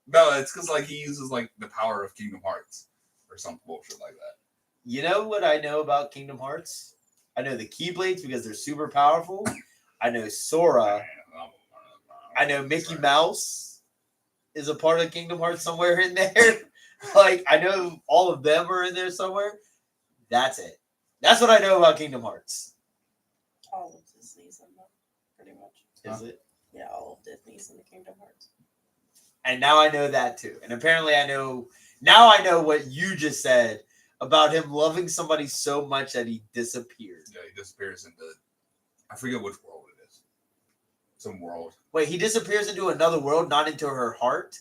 No, it's because like he uses like the power of Kingdom Hearts or some bullshit like that. You know what I know about Kingdom Hearts? I know the Keyblades because they're super powerful. I know Sora. I know Mickey Mouse is a part of Kingdom Hearts somewhere in there. Like, I know all of them are in there somewhere. That's it. That's what I know about Kingdom Hearts. All of Disney's in them, pretty much. Is it? Yeah, all of Disney's in the Kingdom Hearts. And now I know that too. And apparently I know what you just said about him loving somebody so much that he disappeared. Yeah, he disappears into. I forget which world it is. Some world. Wait, he disappears into another world, not into her heart?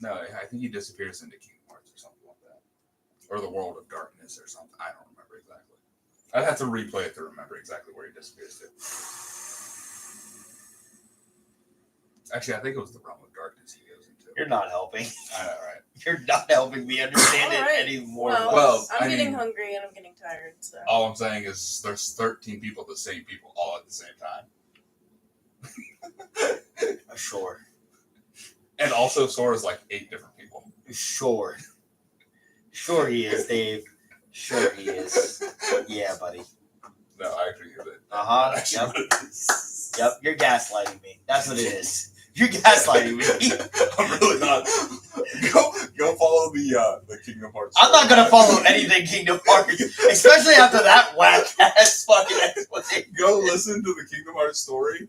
No, I think he disappears into Kingdom Hearts or something like that, or the world of darkness or something. I don't remember exactly. I'd have to replay it to remember exactly where he disappears to. Actually, I think it was the realm of darkness he goes into. You're not helping. I know, right? You're not helping me understand All right. it anymore. Well, I'm I getting mean- hungry and I'm getting tired. So. All I'm saying is there's 13 people, the same people, all at the same time. Sure. And also, Sora's like 8 different people. Sure. Sure he is, Dave. Sure he is. Yeah, buddy. No, I actually get it. Uh-huh. That's actually Yep. what it is. Yep. You're gaslighting me. That's what it is. You're gaslighting me. I'm really not. Go follow the Kingdom Hearts. I'm not gonna follow anything Kingdom Hearts, especially after that whack ass fucking explanation. Go listen to the Kingdom Hearts story.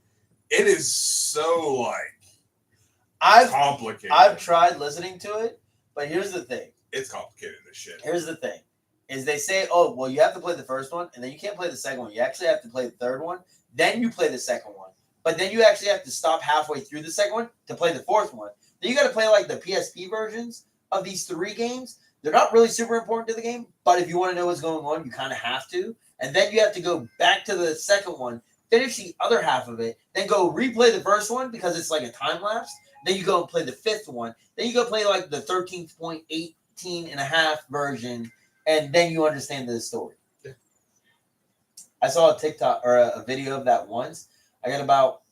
It is so complicated. I've tried listening to it, but here's the thing. It's complicated as shit. Here's the thing. Is they say, oh, well, you have to play the first one, and then you can't play the second one. You actually have to play the third one. Then you play the second one. But then you actually have to stop halfway through the second one to play the fourth one. Then you got to play like the PSP versions of these 3 games. They're not really super important to the game, but if you want to know what's going on, you kind of have to. And then you have to go back to the second one, finish the other half of it, then go replay the first one because it's like a time lapse. Then you go and play the 5th one. Then you go play like the 13.18 and a half version, and then you understand the story. Yeah. I saw a TikTok or a video of that once. I got about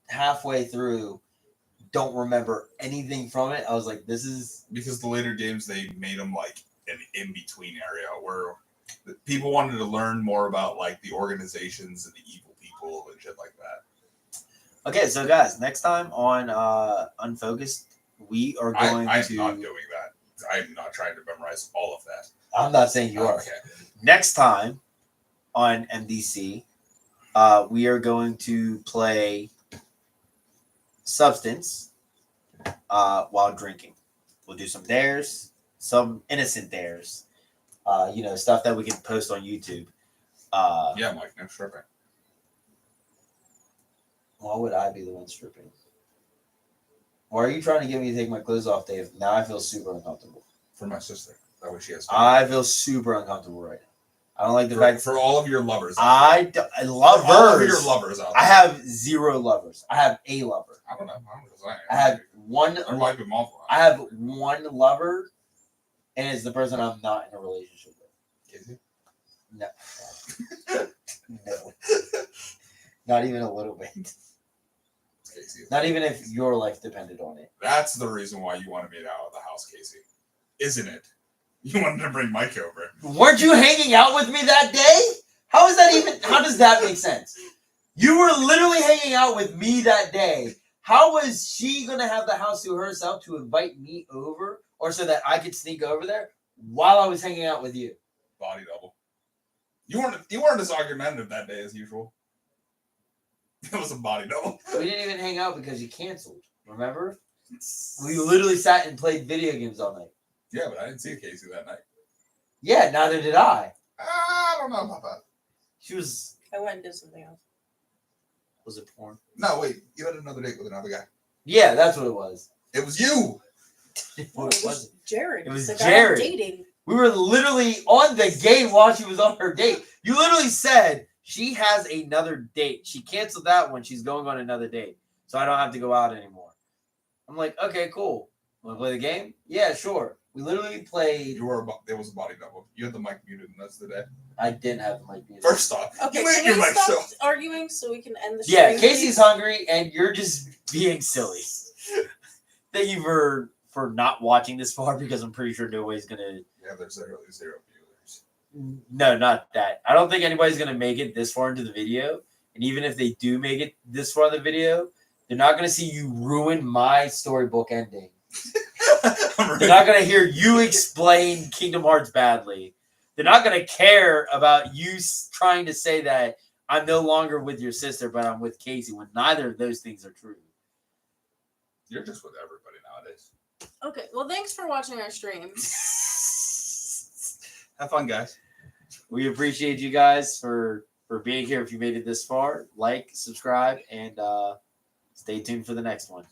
halfway through, don't remember anything from it. I was like, this is... Because the later games, they made them like an in-between area where people wanted to learn more about like the organizations and the evil people and shit like that. Okay, so guys, next time on Unfocused, we are going I'm to... not doing that. I'm not trying to memorize all of that. I'm not saying you are. Okay. Next time on MDC, we are going to play Substance while drinking. We'll do some dares, some innocent dares, stuff that we can post on YouTube. Yeah, Mike, no stripping. Why would I be the one stripping? Why are you trying to get me to take my clothes off, Dave? Now I feel super uncomfortable. For my sister. That way she has. I feel super uncomfortable right now. I don't like the For, fact for all of your lovers. I love For all of your lovers. lovers out I there. have 0 lovers. I have a lover. I don't know. I don't know. I have one. There might be multiple. I have one lover, and it's the person I'm not in a relationship with. Casey? No. No. Not even a little bit. Casey. Not even if your life depended on it. That's the reason why you wanted me out of the house, Casey. Isn't it? You wanted to bring Mike over. Weren't you hanging out with me that day? How is that even? How does that make sense? You were literally hanging out with me that day. How was she going to have the house to herself to invite me over, or so that I could sneak over there while I was hanging out with you? Body double. You weren't as argumentative that day as usual. It was a body double. We didn't even hang out because you canceled. Remember? We literally sat and played video games all night. Yeah, but I didn't see Casey that night. Yeah, neither did I. I don't know about that. She was. I went and did something else. Was it porn? No, wait. You had another date with another guy. Yeah, that's what it was. It was you. No, it was Jared. It was the guy I'm Jared. dating. We were literally on the game while she was on her date. You literally said she has another date. She canceled that one. She's going on another date. So I don't have to go out anymore. I'm like, okay, cool. Want to play the game? Yeah, sure. We literally played. There was a body double. You had the mic muted, and that's the day. I didn't have the mic muted. First off, Okay, you ain't can your we mic stop show. arguing so we can end the stream? Yeah, Casey's please? hungry, and you're just being silly. Thank you for not watching this far, because I'm pretty sure nobody's gonna. Yeah, there's zero viewers. No, not that. I don't think anybody's gonna make it this far into the video, and even if they do make it this far in the video, they're not gonna see you ruin my storybook ending. They're not gonna hear you explain Kingdom Hearts badly. They're not gonna care about you trying to say that I'm no longer with your sister, but I'm with Casey, when neither of those things are true. You're just with everybody nowadays. Okay, well, thanks for watching our stream. Have fun, guys. We appreciate you guys for being here. If you made it this far, like, subscribe, and stay tuned for the next one.